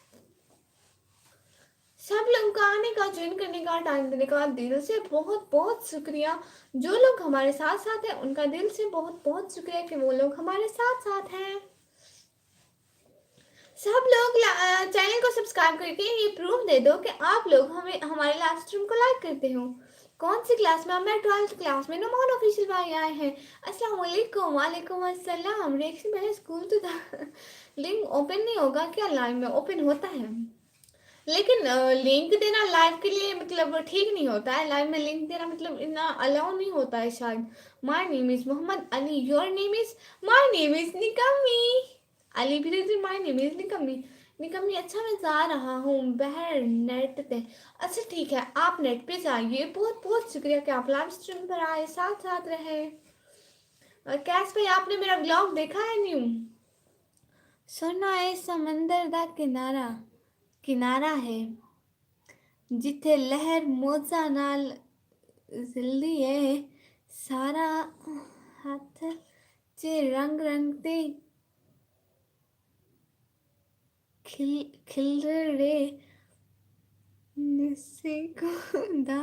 सब लोग का आने का, ज्वाइन करने का, टाइम देने का, दिल से बहुत बहुत शुक्रिया। जो लोग हमारे साथ साथ हैं उनका दिल से बहुत बहुत शुक्रिया कि वो लोग हमारे साथ साथ हैं। सब लोग चैनल को सब्सक्राइब करके ये प्रूफ दे दो कि आप लोग हमें हमारे लाइव स्ट्रीम को लाइक करते हो। कौन सी क्लास में? मैं 12th क्लास में। नुमान ऑफिशियल भाई आए हैं, अस्सलाम वालेकुम। वालेकुम अस्सलाम। रिएक्शन पहले स्कूल तो था। लिंक ओपन नहीं होगा क्या? लाइव में ओपन होता है लेकिन लिंक देना लाइव के लिए मतलब ठीक नहीं होता है। लाइव में लिंक देना मतलब इतना अलाउ नहीं होता है शायद। My name is Mohammad Ali, your name is? My name is निकमी। अली भी माय नेम इज निकम्मी। निकम्मी, अच्छा मैं जा रहा हूँ बाहर नेट पे। अच्छा ठीक है, आप नेट पे जाइए। बहुत बहुत शुक्रिया कि आप लाइव स्ट्रीम पर आए, साथ साथ रहे। और कैश भाई, आपने मेरा ब्लॉग देखा है न्यू? सोना है समंदर दा किनारा, किनारा है जिथे लहर मौजा नाल जिलदी है। सारा हाथ च रंग रंग ते खिलरे नसे को दा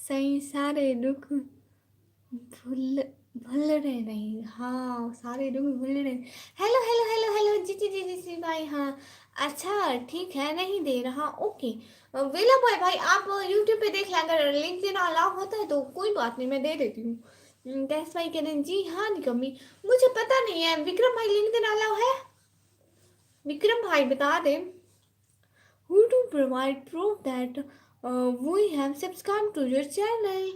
सही सारे दुख भूल भूल रहे नहीं। हाँ, सारे दुख भूल रहे। हेलो हेलो हेलो हेलो जी जी जी जी जी भाई। हाँ अच्छा ठीक है, नहीं दे रहा, ओके। वेला बॉय भाई, आप यूट्यूब पे देख लें, अगर लिंक देना अलाउ होता है तो कोई बात नहीं, मैं दे देती हूँ। गैस भाई कह रहे हैं जी हाँ निकम्मी, मुझे पता नहीं है। विक्रम भाई लिंक देना अलाउ है? विक्रम भाई बता दें। Who to provide proof that we have subscribed to your channel?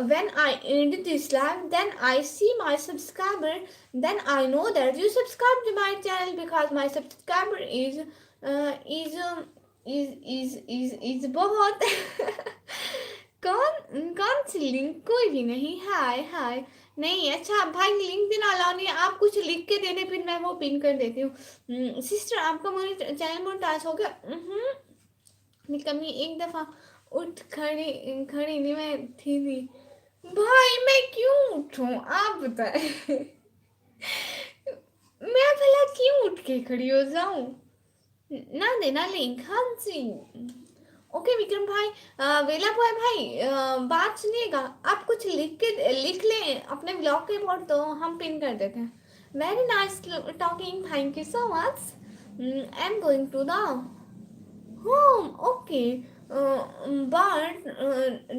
When I end this live, then I see my subscriber, then I know that you subscribe to my channel, because my subscriber is बहुत कौन सी link? कोई भी नहीं। हाय हाय, नहीं अच्छा भाई link देना allow नहीं है, आप कुछ लिख के दे दे, फिर मैं वो पिन कर देती हूँ। सिस्टर आपका चैनल मोनेटाइज हो गया? निकम्मी एक दफा उठ खड़ी खड़ी नहीं, मैं थी नहीं। भाई मैं क्यों उठूं, आप बताएं। मैं भला क्यों उठ के खड़ी हो जाऊं? ना देना लिंक। हाँ जी, ओके विक्रम भाई। वेला भाई भाई, बात सुनिएगा, आप कुछ लिख लें अपने ब्लॉग के ऊपर, तो हम पिन कर देते हैं। Very nice talking, thank you so much. I am going to the home, okay, but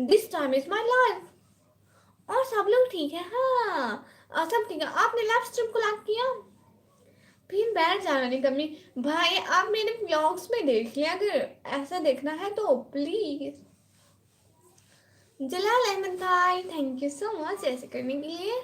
this time is my life. और सब लोग ठीक है? हाँ सब ठीक है। आपने लाइव स्ट्रीम को लाइक किया? फिर बैठ जाना नहीं कमी। भाई आप मेरे व्लॉग्स में देख लिया, अगर ऐसा देखना है तो प्लीज। जलाल अहमद भाई थैंक यू सो मच ऐसे करने के लिए।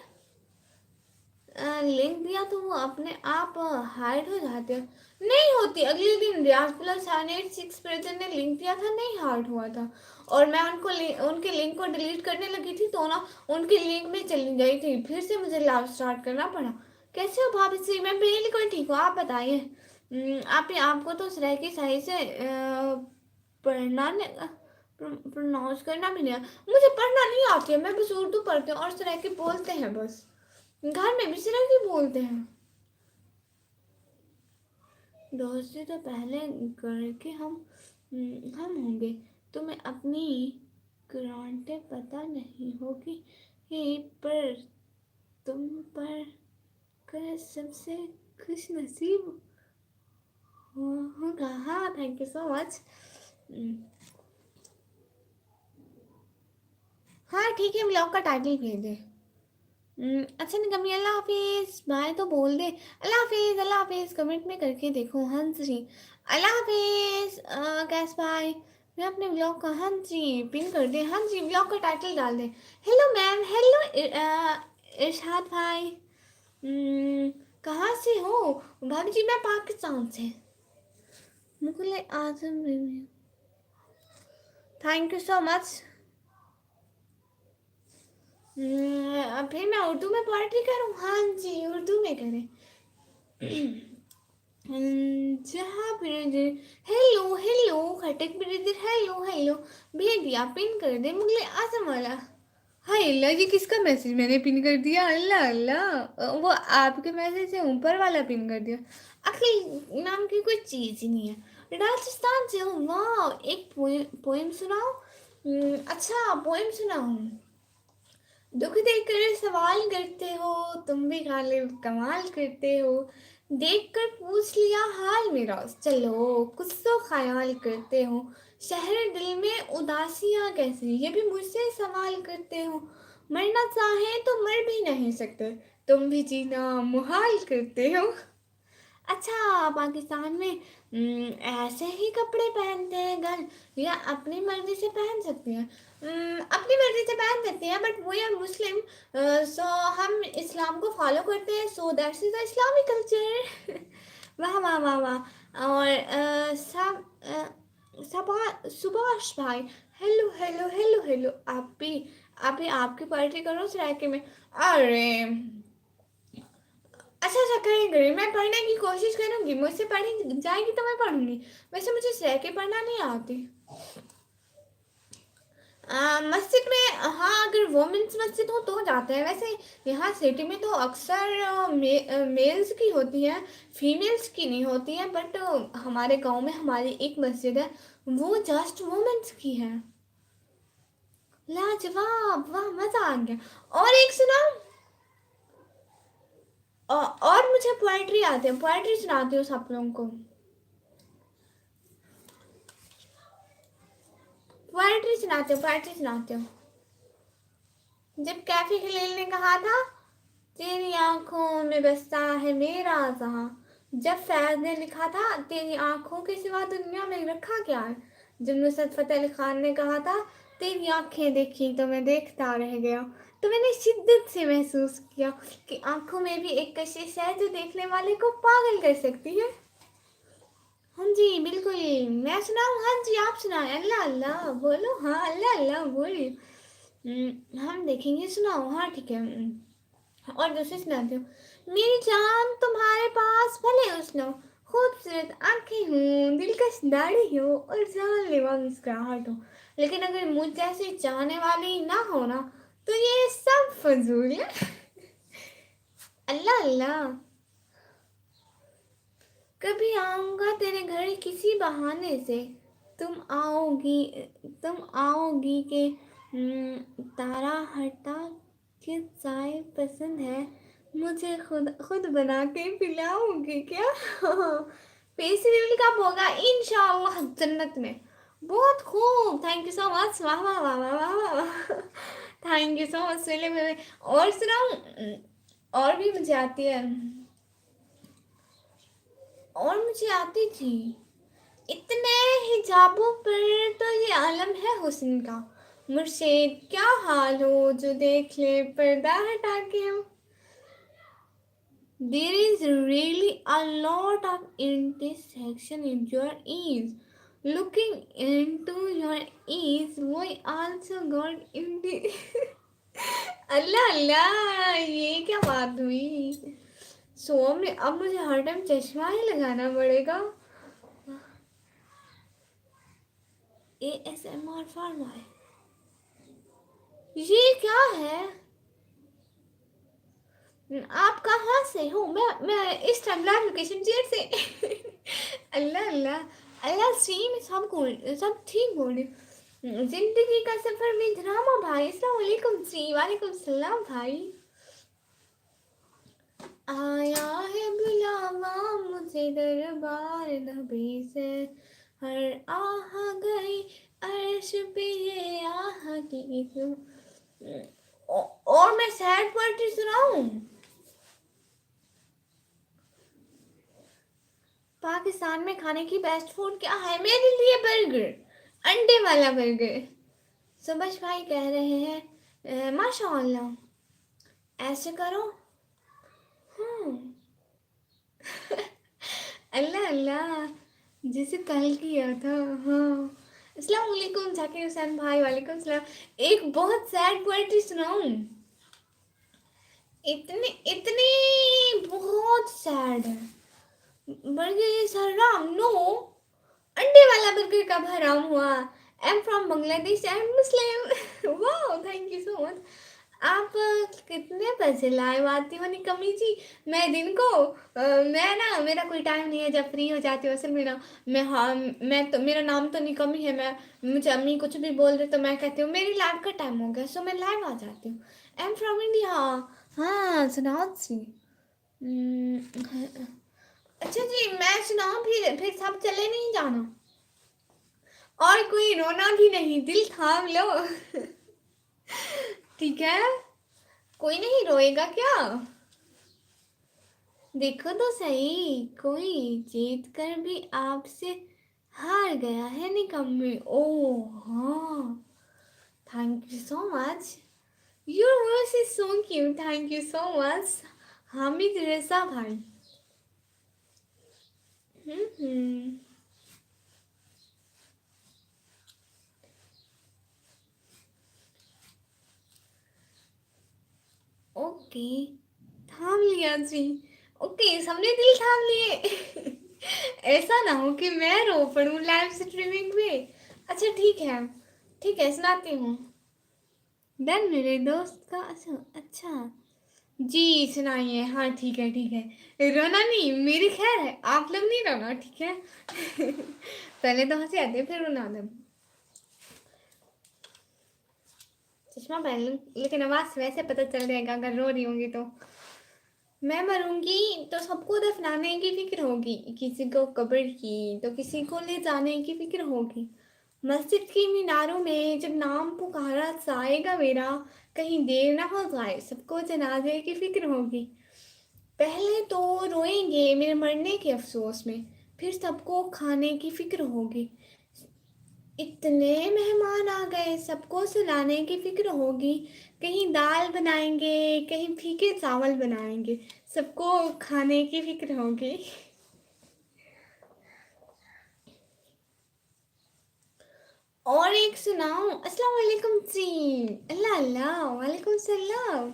लिंक दिया तो वो अपने आप हाइड हो जाते हो? नहीं होती। अगले दिन रियाज प्लस 786 पर्सन ने लिंक दिया था, नहीं हाइड हुआ था। और मैं उनके लिंक को डिलीट करने लगी थी तो ना उनके लिंक में चली गई थी, फिर से मुझे लाइव स्टार्ट करना पड़ा। कैसे हो भाभी जी? मैं बिल्कुल ठीक हूँ, आप बताइए। आपको तो सराय की सही से पढ़ना प्रोनाउंस करना भी नहीं है। मुझे पढ़ना नहीं आती है, मैं बस उर्दू पढ़ती हूँ और सराय की बोलते हैं बस। घर में भी सिर्फ ही बोलते हैं। दोस्ती तो पहले करके हम होंगे। तुम्हें अपनी ग्रांटें पता नहीं होगी पर तुम पर कर सबसे खुश नसीब होगा। हाँ थैंक यू सो मच। हाँ ठीक है, ब्लॉग का टाइटल भेज दे। अच्छा निकम्मी, अल्लाह हाफिज। बाय तो बोल दे। अल्लाह हाफिज, अल्लाह हाफिज कमेंट में करके देखो। हाँ जी, अल्लाह हाफिज। कैस बाय। मैं अपने ब्लॉग का हाँ जी पिन कर दे। हाँ जी, ब्लॉग का टाइटल डाल दे। हेलो मैम, हेलो इरशाद भाई। कहाँ से हो? भाभी जी मैं पाकिस्तान से। Mughal Azam. Thank you so much. फिर मैं उर्दू में पोएट्री करूँ? हाँ जी उर्दू में करें। जहाँ ब्रदर, हेलो हेलो खटक ब्रदर, हेलो हेलो। भेज दिया, पिन कर दे मुगले आजम वाला। हाय अल्लाह, ये किसका मैसेज मैंने पिन कर दिया? अल्लाह अल्लाह, वो आपके मैसेज से ऊपर वाला पिन कर दिया। अखिल नाम की कोई चीज़ ही नहीं है। राजस्थान से हूँ। वाह, एक पोएम सुनाओ। अच्छा पोएम सुनाऊँ? दुख देकर सवाल करते हो, तुम भी गालिब कमाल करते हो। देखकर पूछ लिया हाल मेरा, चलो कुछ तो ख्याल करते हो। शहर दिल में उदासियां कैसे, ये भी मुझसे सवाल करते हो। मरना चाहे तो मर भी नहीं सकते, तुम भी जीना मुहाल करते हो। अच्छा, पाकिस्तान में ऐसे ही कपड़े पहनते हैं गर्ल, या अपनी मर्जी से पहन सकती हैं? अपनी मर्जी से पहन सकती हैं, बट वी आर मुस्लिम, सो हम इस्लाम को फॉलो करते हैं, so that's is the Islamic culture. वाह वाह वाह वाह। और सुभाष भाई, हेलो हेलो हेलो हेलो। आप भी आपकी पार्टी करो सरायके में। अरे अच्छा अच्छा, करें करें, मैं पढ़ने की कोशिश करूंगी, मुझसे पढ़ी जाएगी तो मैं पढ़ूंगी। वैसे मुझे सरायके पढ़ना नहीं आती। मस्जिद में हाँ, अगर वोमेंस मस्जिद हो तो जाते हैं। वैसे यहाँ सिटी में तो अक्सर मेल्स की होती है, फीमेल्स की नहीं होती है, बट हमारे गांव में हमारी एक मस्जिद है, वो जस्ट वोमेंस की है। लाजवाब, वाह मजा आ गया। और एक सुना, और मुझे पोएट्री आती है, पोएट्री सुनाती हूँ सब लोगों को। पोएट्री सुनाती हूँ, पोएट्री सुनाती हूँ। जब कैफे खलील ने कहा था, तेरी आंखों में बसता है मेरा जहां, जब फैज ने लिखा था, तेरी आंखों के सिवा दुनिया में रखा क्या है, जब नुसरत फतेह अली खान ने कहा था, तेरी आंखें देखी तो मैं देखता रह गया, तो मैंने शिद्दत से महसूस किया कि आंखों में भी एक कशिश है जो देखने वाले को पागल कर सकती है। हाँ जी बिल्कुल। मैं सुनाऊँ? हाँ जी आप सुनाए। अल्लाह अल्लाह बोलो, हाँ अल्लाह अल्लाह बोलिए। हम देखेंगे, सुनाओ। हाँ ठीक है। और दूसरी सुनाती हूँ। मेरी जान तुम्हारे पास भले हुस्न हो, खूबसूरत आंखें हों, दिलकश दाढ़ी हो और जानलेवा मुस्कुराहट हो, लेकिन अगर मुझ जैसी चाहने वाली ना हो ना, तो ये सब फजूल है। अल्लाह अल्लाह। कभी आऊँगा तेरे घर किसी बहाने से, तुम आओगी तुम आओगी के तारा हटा किस चाय पसंद है, मुझे खुद खुद बना के पिलाओगी क्या? फेस्टिवल कब होगा? इंशाल्लाह जन्नत में। बहुत खूब, थैंक यू सो मच, वाह वाह वाह वाह वाह वाह। Thank you so much. चलिए और सुनाऊँ? और भी मुझे आती है, और मुझे आती थी। इतने हिजाबों पर तो ये आलम है हुस्न का, मुर्शिद क्या हाल हो जो देख ले पर्दा हटा के हम। There is really a lot of intersection in your ears. Looking into your ears, we also got into अल्लाह अल्लाह, ये क्या बात हुई? सो में अब मुझे हर टाइम चश्मा ही लगाना पड़ेगा। ASMR फॉर माई, ये क्या है? आप कहाँ से हो? मैं इस टाइम लाइव लोकेशन चेयर से। अल्लाह अल्लाह अल्लाह, सीन सब ठीक बोल रही। जिंदगी का सफर में ड्रामा भाई। अस्सलाम वालेकुम सी, वालेकुम सलाम भाई। आया है बुलावा मुझे दरबार नबी से, हर आह गई अर्श पे ये आह की तुम। और मैं सैड पोएट्री सुनाऊं? पाकिस्तान में खाने की बेस्ट फूड क्या है? मेरे लिए बर्गर, अंडे वाला बर्गर। सुबश भाई कह रहे हैं माशाल्लाह, ऐसे करो। हाँ। अल्लाह अल्लाह, जैसे कल किया था। हाँ। अस्सलाम वालेकुम जाकिर हुसैन भाई, वालेकुम सलाम। एक बहुत सैड पोएट्री सुनाऊं? इतनी इतनी बहुत सैड है। बर्गर इज हराम, नो, अंडे वाला बर्गर कब हराम हुआ? I am from Bangladesh, I am Muslim. वाह थैंक यू सो मच। आप कितने पैसे लाए आती हो निकम्मी जी? मैं दिन को मैं ना, मेरा कोई टाइम नहीं है, जब फ्री हो जाती हूँ असल में ना, मैं हाँ, मैं तो, मेरा नाम तो निकम्मी है। मैं, मुझे अम्मी कुछ भी बोल रहे तो मैं कहती हूँ मेरी लाइव का टाइम हो गया, सो मैं लाइव आ जाती हूँ। आई एम फ्रॉम इंडिया। हाँ सुनाओ सी। अच्छा जी, मैं सुनाऊँ? फिर सब चले नहीं जाना, और कोई रोना भी नहीं, दिल थाम लो। ठीक है, कोई नहीं रोएगा क्या? देखो तो सही, कोई जीत कर भी आपसे हार गया है निकम्मे। ओह हाँ, thank you so much. Your voice is so cute, thank you so much Hamid रेजा भाई। हम्म। ओके, थाम लिया जी। ओके, सबने दिल थाम लिए। ऐसा ना हो कि मैं रो पड़ूं लाइव स्ट्रीमिंग में। अच्छा ठीक है, ठीक है, सुनाती हूँ। डन मेरे दोस्त का, अच्छा अच्छा। जी सुनाइए। हाँ ठीक है ठीक है, रोना नहीं, मेरी खैर है, आप लोग नहीं रोना, ठीक है। पहले तो हंसी आती है, फिर रोना आता है। चश्मा पहन लूं, लेकिन आवाज से वैसे पता चल जाएगा अगर रो रही होंगी तो। मैं मरूंगी तो सबको दफनाने की फिक्र होगी, किसी को कब्र की तो किसी को ले जाने की फिक्र होगी। मस्जिद की मीनारों में जब नाम पुकारा जाएगा मेरा, कहीं देर ना हो जाए, सबको जनाजे की फिक्र होगी। पहले तो रोएंगे मेरे मरने के अफसोस में, फिर सबको खाने की फिक्र होगी। इतने मेहमान आ गए, सबको सुलाने की फिक्र होगी। कहीं दाल बनाएंगे, कहीं फीके चावल बनाएंगे, सबको खाने की फिक्र होगी। और एक सुनाऊं? अस्सलाम वालेकुम जी। अल्लाह अल्लाह, वालेकुम सलाम।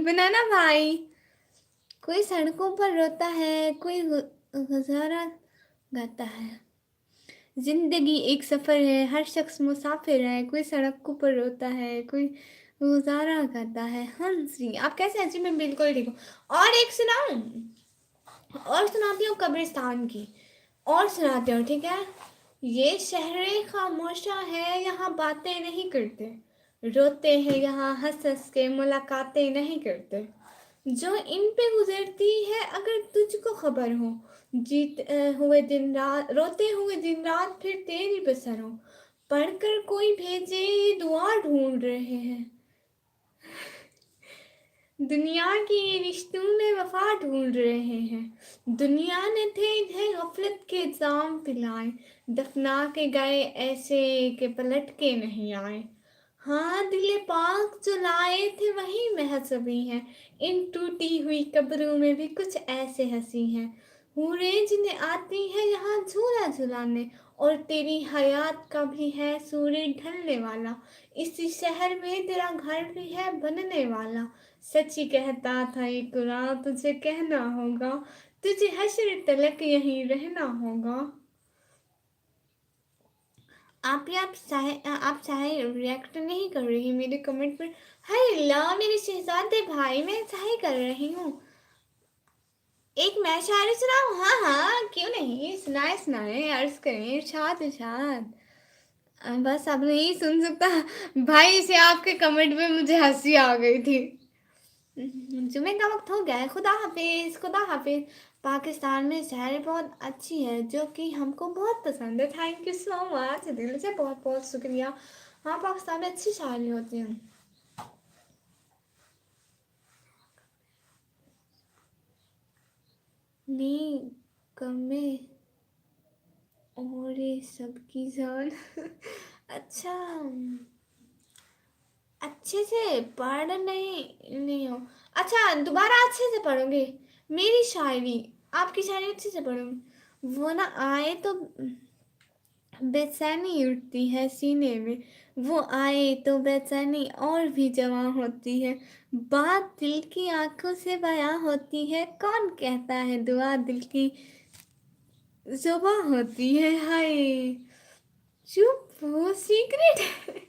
बनाना भाई। कोई सड़कों पर रोता है, कोई गुजारा गाता है। जिंदगी एक सफर है, हर शख्स मुसाफिर है, कोई सड़कों पर रोता है, कोई गुजारा करता है। हाँ जी, आप कैसे हैं जी? मैं बिल्कुल ठीक हूँ। और एक सुनाऊं? और सुनाती हूँ कब्रिस्तान की, और सुनाती हूँ, ठीक है। ये शहर खामोशा है, यहाँ बातें नहीं करते, रोते हैं यहाँ हंस हंस के, मुलाकातें नहीं करते। जो इन पे गुजरती है अगर तुझको खबर हो, हुए दिन रात, रोते हुए दिन रात फिर तेरी बसर हो, पढ़कर कोई भेजे ये दुआ ढूंढ रहे हैं, दुनिया के रिश्तों में वफा ढूंढ रहे हैं। दुनिया ने थे इन्हें गफलत के जाम पिलाए, दफना के गए ऐसे के पलट के नहीं आए। हाँ दिले पाक जो लाए थे वही महज अभी हैं, इन टूटी हुई कब्रों में भी कुछ ऐसे हंसी हैं। हूरे जिन्हें आती है यहाँ झूला झुलाने, और तेरी हयात का भी है सूरज ढलने वाला, इसी शहर में तेरा घर भी है बनने वाला। सच्ची कहता था ये कुरान, तुझे कहना होगा, तुझे हश्र तलक यहीं रहना होगा। आप चाहे रिएक्ट नहीं कर रही मेरे कमेंट पर। हाय अल्लाह मेरे शहजादे भाई, मैं चाहे कर रही हूँ। एक मैं शायरी सुनाऊँ? हाँ हाँ क्यों नहीं, सुनाए सुनाए, अर्ज करें, इरशाद इरशाद। बस अब नहीं सुन सकता भाई, से आपके कमेंट में मुझे हंसी आ गई थी। जुमे का वक्त हो गया है, खुदा हाफिज खुदा हाफिज। पाकिस्तान में शायरी बहुत अच्छी है जो कि हमको बहुत पसंद है, थैंक यू सो मच, दिल से बहुत बहुत शुक्रिया। हाँ पाकिस्तान में अच्छी शायरी होती है। नी कमे और ये सबकी जान। अच्छा, अच्छे से पढ़ नहीं हो। अच्छा दोबारा अच्छे से पढ़ोगे मेरी शायरी, आपकी शायरी अच्छे से पढ़ूंगी। वो ना आए तो बेचैनी उठती है सीने में, वो आए तो बेचैनी और भी जमा होती है। बात दिल की आंखों से बयां होती है, कौन कहता है दुआ दिल की जुबां होती है। हाय चुप, वो सीक्रेट है।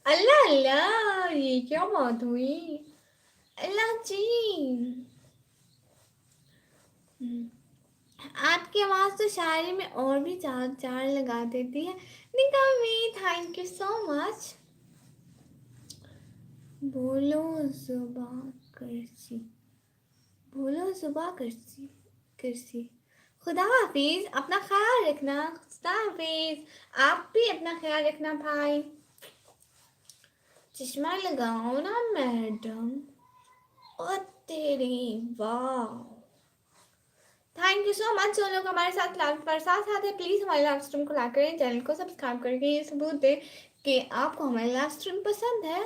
अल्लाह अल्लाह, ये क्या बात हुई? अल्लाह जी। आपकी आवाज़ तो शायरी में और भी चार चार लगा देती है। निकामी, थैंक यू सो मच। बोलो जुबा करसी, बोलो जुबा करसी करसी। खुदा हाफिज, अपना ख्याल रखना। खुदा हाफिज, आप भी अपना ख्याल रखना भाई। चश्मा लगाओ ना मैडम। ओ तेरी वाह। थैंक यू सो मच जो लोग हमारे साथ लाइव पर साथ आते हैं, प्लीज़ हमारे लाइव स्ट्रीम को लाइक करें, चैनल को सब्सक्राइब करके ये सबूत दें कि आपको हमारी लाइव स्ट्रीम पसंद है।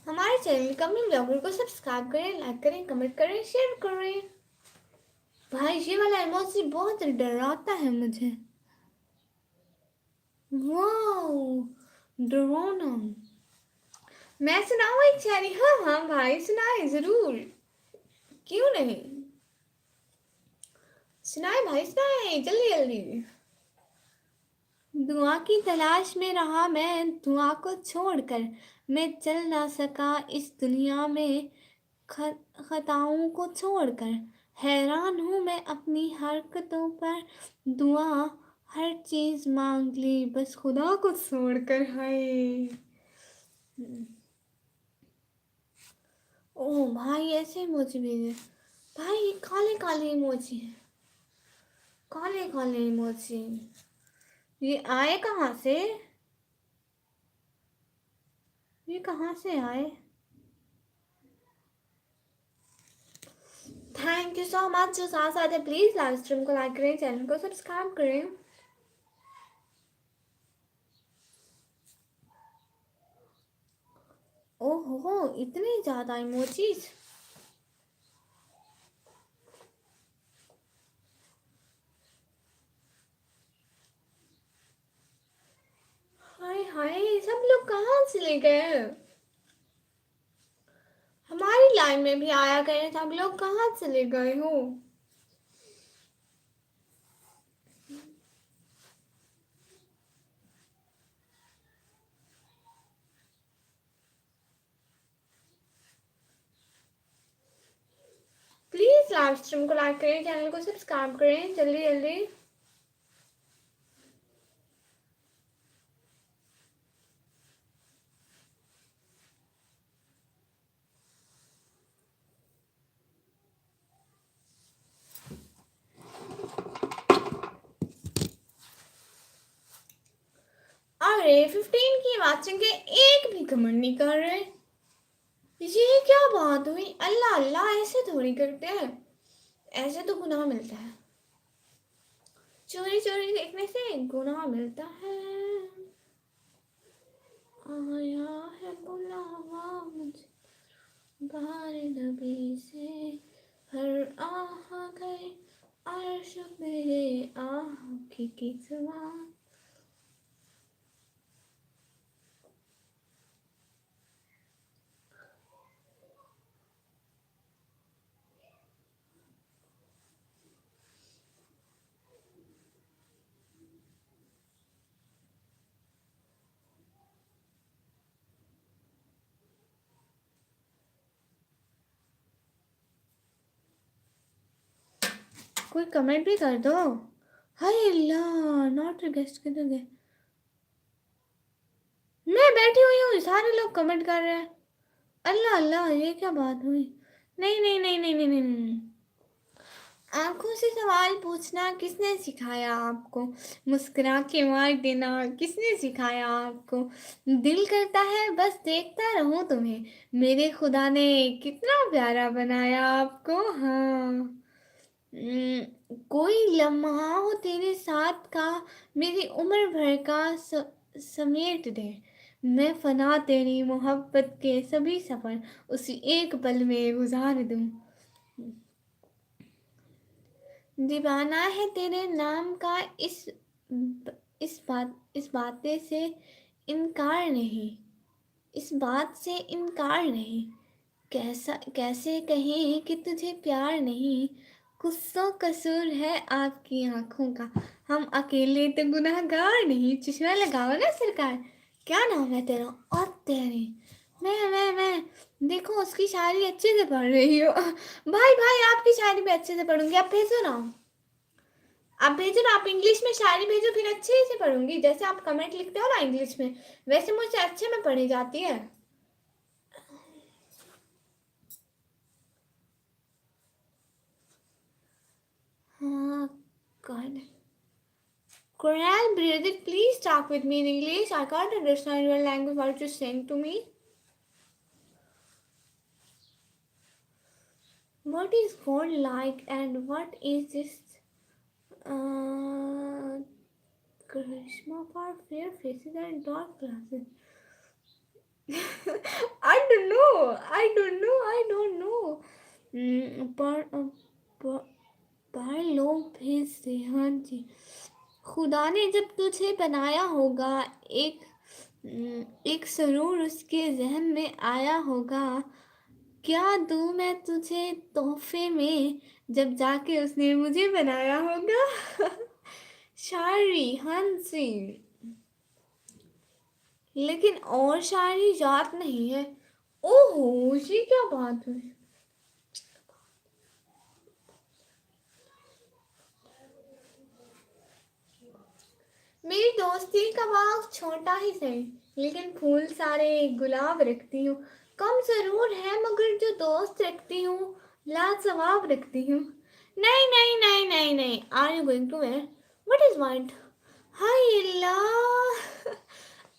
हमारे चैनल कमिंग ब्लॉगर को सब्सक्राइब करें, लाइक करें, कमेंट करें, शेयर करें। भाई ये वाला इमोजी बहुत डराता है मुझे। वाह डरावना। मैं सुनाऊँ एक शायरी? हाँ हाँ भाई सुनाए जरूर, क्यों नहीं, सुनाए भाई सुनाए, जल्दी जल्दी। दुआ की तलाश में रहा मैं दुआ को छोड़कर, मैं चल ना सका इस दुनिया में खताओं को छोड़कर। हैरान हूँ मैं अपनी हरकतों पर, दुआ हर चीज मांग ली बस खुदा को छोड़कर। हाय ओ भाई ऐसे इमोजी भेजे भाई, ये काले काले इमोजी हैं, काले काले इमोजी। ये आए कहाँ से, ये कहाँ से आए? थैंक यू सो मच जो साथ साथ है, प्लीज लाइव स्ट्रीम को लाइक करें, चैनल को सब्सक्राइब करें। ओहो इतने ज्यादा इमोजीज। हाय हाय सब लोग कहाँ चले गए? हमारी लाइन में भी आया गए, सब लोग कहाँ चले गए हो? प्लीज लाइव स्ट्रीम को लाइक करें, चैनल को सब्सक्राइब करें, जल्दी जल्दी। अरे 15 की वाचिंग के एक भी कमेंट नहीं कर रहे, ये क्या बात हुई? अल्लाह अल्लाह ऐसे थोड़ी करते हैं, ऐसे तो गुनाह मिलता है, चोरी चोरी देखने से गुनाह मिलता है। आया है बुलावा मुझे बाहर नबी से, हर आह गए अर्श मेरे आह की किस्मत। कोई कमेंट भी कर दो। हाय अल्लाह नॉट गेस्ट किधर गए? मैं बैठी हुई हूँ, सारे लोग कमेंट कर रहे हैं। अल्लाह अल्लाह ये क्या बात हुई? नहीं नहीं नहीं नहीं नहीं नहीं, नहीं। आंखों से सवाल पूछना किसने सिखाया आपको? मुस्कुरा के मार देना किसने सिखाया आपको? दिल करता है बस देखता रहूं तुम्हें, मेरे खुदा ने कितना प्यारा बनाया आपको। हाँ कोई लम्हा हो तेरे साथ का, मेरी उम्र भर का समेट दे, मैं फना तेरी मोहब्बत के सभी सफ़र उसी एक पल में गुजार दूं। दीवाना है तेरे नाम का, इस बातें से इनकार नहीं, इस बात से इनकार नहीं, कैसे कहें कि तुझे प्यार नहीं, कुछ तो कसूर है आपकी आंखों का, हम अकेले तो गुनहगार नहीं। चश्मा लगाओ ना सरकार। क्या नाम है तेरा? और तेरे मैं देखो उसकी शायरी अच्छे से पढ़ रही हो। भाई भाई आपकी शायरी भी अच्छे से पढ़ूंगी, आप भेजो ना, आप भेजो ना, आप इंग्लिश में शायरी भेजो फिर अच्छे से पढ़ूंगी, जैसे आप कमेंट लिखते हो ना इंग्लिश में, वैसे मुझसे अच्छे में पढ़ी जाती है। हाँ God Coral, Bridget, please talk with me in English. I can't understand your language. What you're saying to me? What is God like, and what is this charisma for fair faces and dark glasses? I don't know. पर लोग भेज से, हाँ जी। खुदा ने जब तुझे बनाया होगा, एक सरूर उसके जहन में आया होगा, क्या दूँ मैं तुझे तोहफे में, जब जाके उसने मुझे बनाया होगा। शायरी, हाँ जी। लेकिन और शायरी याद नहीं है। ओहो, ये क्या बात हुई। मेरी दोस्ती का बाग छोटा ही सही, लेकिन फूल सारे गुलाब रखती हूँ। कम जरूर है मगर जो दोस्त रखती हूँ, लाजवाब रखती हूँ। नहीं नहीं नहीं नहीं नहीं, are you going to where? What is white? हाय अल्लाह,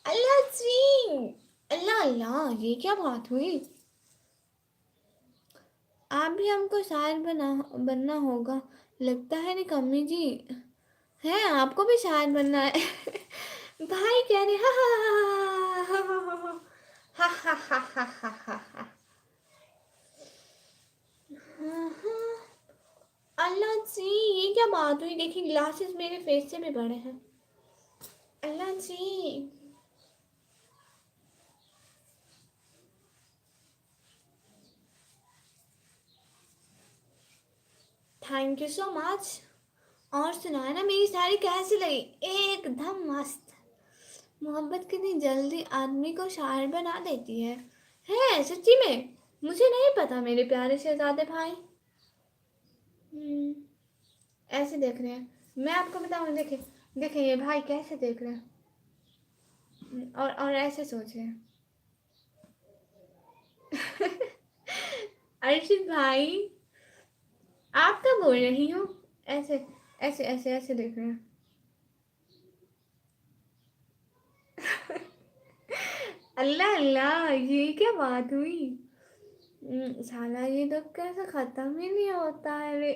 अल्लाह जी, अल्लाह अल्लाह, ये क्या बात हुई। आप भी हमको शायर बनना होगा लगता है निकम्मी जी। है, आपको भी शायर बनना है। भाई कह रहे हा हा हा हा हा हा हा हा हा। अल्लाह जी, ये क्या बात हुई। देखिए ग्लासेस मेरे फेस से भी बड़े हैं। अल्लाह जी, थैंक यू सो मच। और सुनाए ना, मेरी साड़ी कैसी लगी? एकदम मस्त। मोहब्बत कितनी जल्दी आदमी को शायर बना देती है सच्ची में। मुझे नहीं पता मेरे प्यारे शहजादे भाई। ऐसे देख रहे हैं, मैं आपको बताऊं, देखे देखे ये भाई कैसे देख रहे हैं, और ऐसे सोच रहे हैं। अर्षित भाई, आप क्या बोल रही हो? ऐसे ऐसे ऐसे ऐसे देख रहे हैं। अल्लाह अल्लाह, ये क्या बात हुई। साला ये तो कैसे खत्म ही नहीं होता है रे।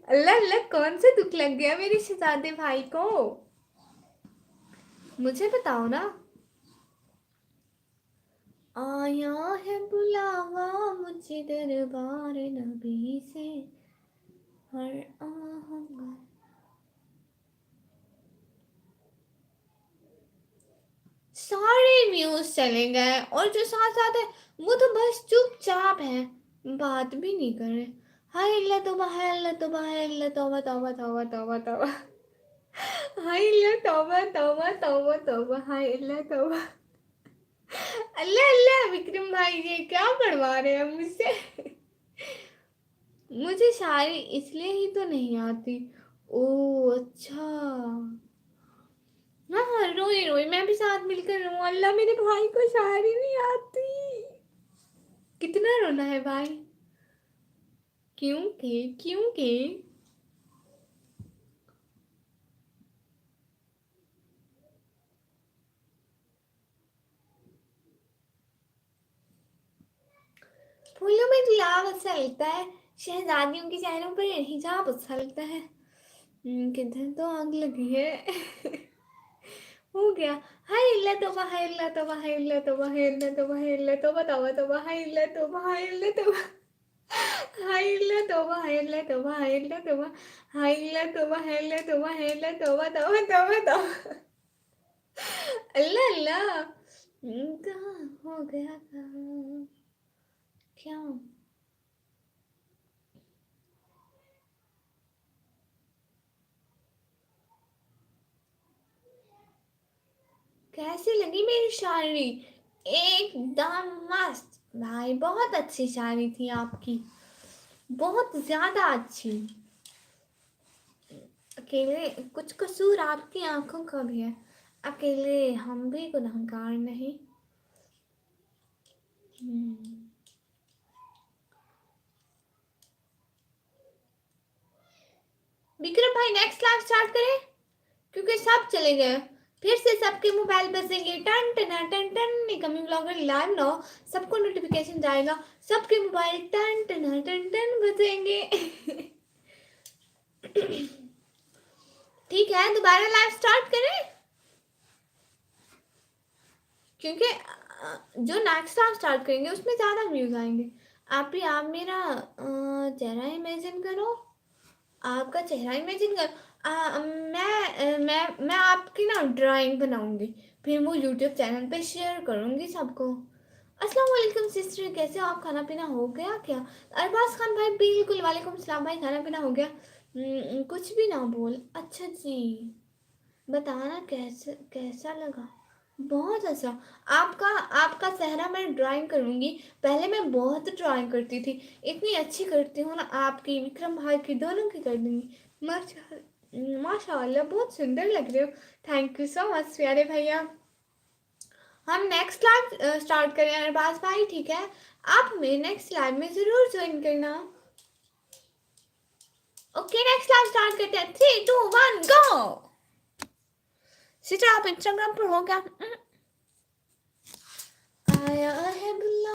अल्लाह अल्लाह, कौन सा दुख लग गया मेरे शहजादे भाई को? मुझे बताओ ना। आया है बुलावा मुझे दरबार नबी से, हर आहंगा। सारे व्यूज चले गए, और जो साथ साथ है वो तो बस चुपचाप है, बात भी नहीं कर रहे। हाय अल्लाह तौबा, हाय अल्लाह तौबा, हाय अल्लाह तौबा तौबा तौबा तौबा तौबा। हाय अल्लाह तौबा तौबा तौबा तौबा, हाय अल्लाह तौबा। अल्लाह अल्लाह, विक्रम भाई ये क्या पढ़वा रहे हैं मुझसे। मुझे शायरी इसलिए ही तो नहीं आती। ओ अच्छा। हाँ हाँ, रोई रोई मैं भी साथ मिलकर रो। अल्लाह, मेरे भाई को शायरी नहीं आती। कितना रोना है भाई? क्योंकि फूलों में गुलाब अच्छा लगता है, शहजादियों के चेहरों पर हिजाब अच्छा लगता है। किधर तो आग लगी है। हो गया। हाय अल्लाह तौबा, हाय अल्लाह तौबा, हाय अल्लाह तौबा, हाय अल्लाह तौबा, हाय अल्लाह तौबा तौबा तौबा, हाय अल्लाह तौबा, हाय अल्लाह तौबा, हाय अल्लाह तौबा, हाय अल्लाह तौबा, हाय अल्लाह तौबा, हाय अल्लाह तौबा, हाय अल्लाह तौबा, हाय अल्लाह तौबा तौबा तौबा तौबा। अल्लाह अल्लाह। कहाँ हो गया कहाँ, क्या? कैसी लगी मेरी शायरी? एकदम मस्त भाई, बहुत अच्छी शायरी थी आपकी, बहुत ज्यादा अच्छी। अकेले कुछ कसूर आपकी आंखों का भी है, अकेले हम भी गुनहगार नहीं। विक्रम भाई नेक्स्ट लाइव स्टार्ट करें, क्योंकि सब चले गए। फिर से सबके मोबाइल बजेंगे, टन टन टन टन, इनकमिंग ब्लॉगर लाइव नाउ, सबको नोटिफिकेशन जाएगा, सबके मोबाइल टन टन टन टन बजेंगे। ठीक है, दोबारा लाइव स्टार्ट करें, क्योंकि जो नेक्स्ट लाइव स्टार्ट करेंगे उसमें ज़्यादा व्यूज़ आएंगे। आप मेरा चेहरा इमेजिन करो, आपका चेहरा इमेजिन करो। मैं आपकी ना ड्राइंग बनाऊंगी, फिर वो यूट्यूब चैनल पे शेयर करूंगी सबको। अस्सलाम वालेकुम सिस्टर, कैसे हो आप? खाना पीना हो गया क्या? अरबाज खान भाई बिल्कुल, वालेकुम सलाम भाई, खाना पीना हो गया? कुछ भी ना बोल। अच्छा जी, बताना कैसा लगा? बहुत अच्छा। आपका आपका चेहरा मैं ड्राइंग करूंगी। पहले मैं बहुत ड्राइंग करती थी, इतनी अच्छी करती हूँ ना, आपकी विक्रम भाई की दोनों की कर दूंगी। माशाल्लाह बहुत सुंदर लग रहे हो। थैंक यू सो मच प्यारे भैया। हम नेक्स्ट लाइव स्टार्ट करें अरबाज भाई, ठीक है? आप मेरे नेक्स्ट लाइव में ज़रूर ज्वाइन करना। ओके, नेक्स्ट लाइव स्टार्ट करते हैं। 3 2 1 गो। सिस्टर आप इंस्टाग्राम पर हो क्या? आया है बुला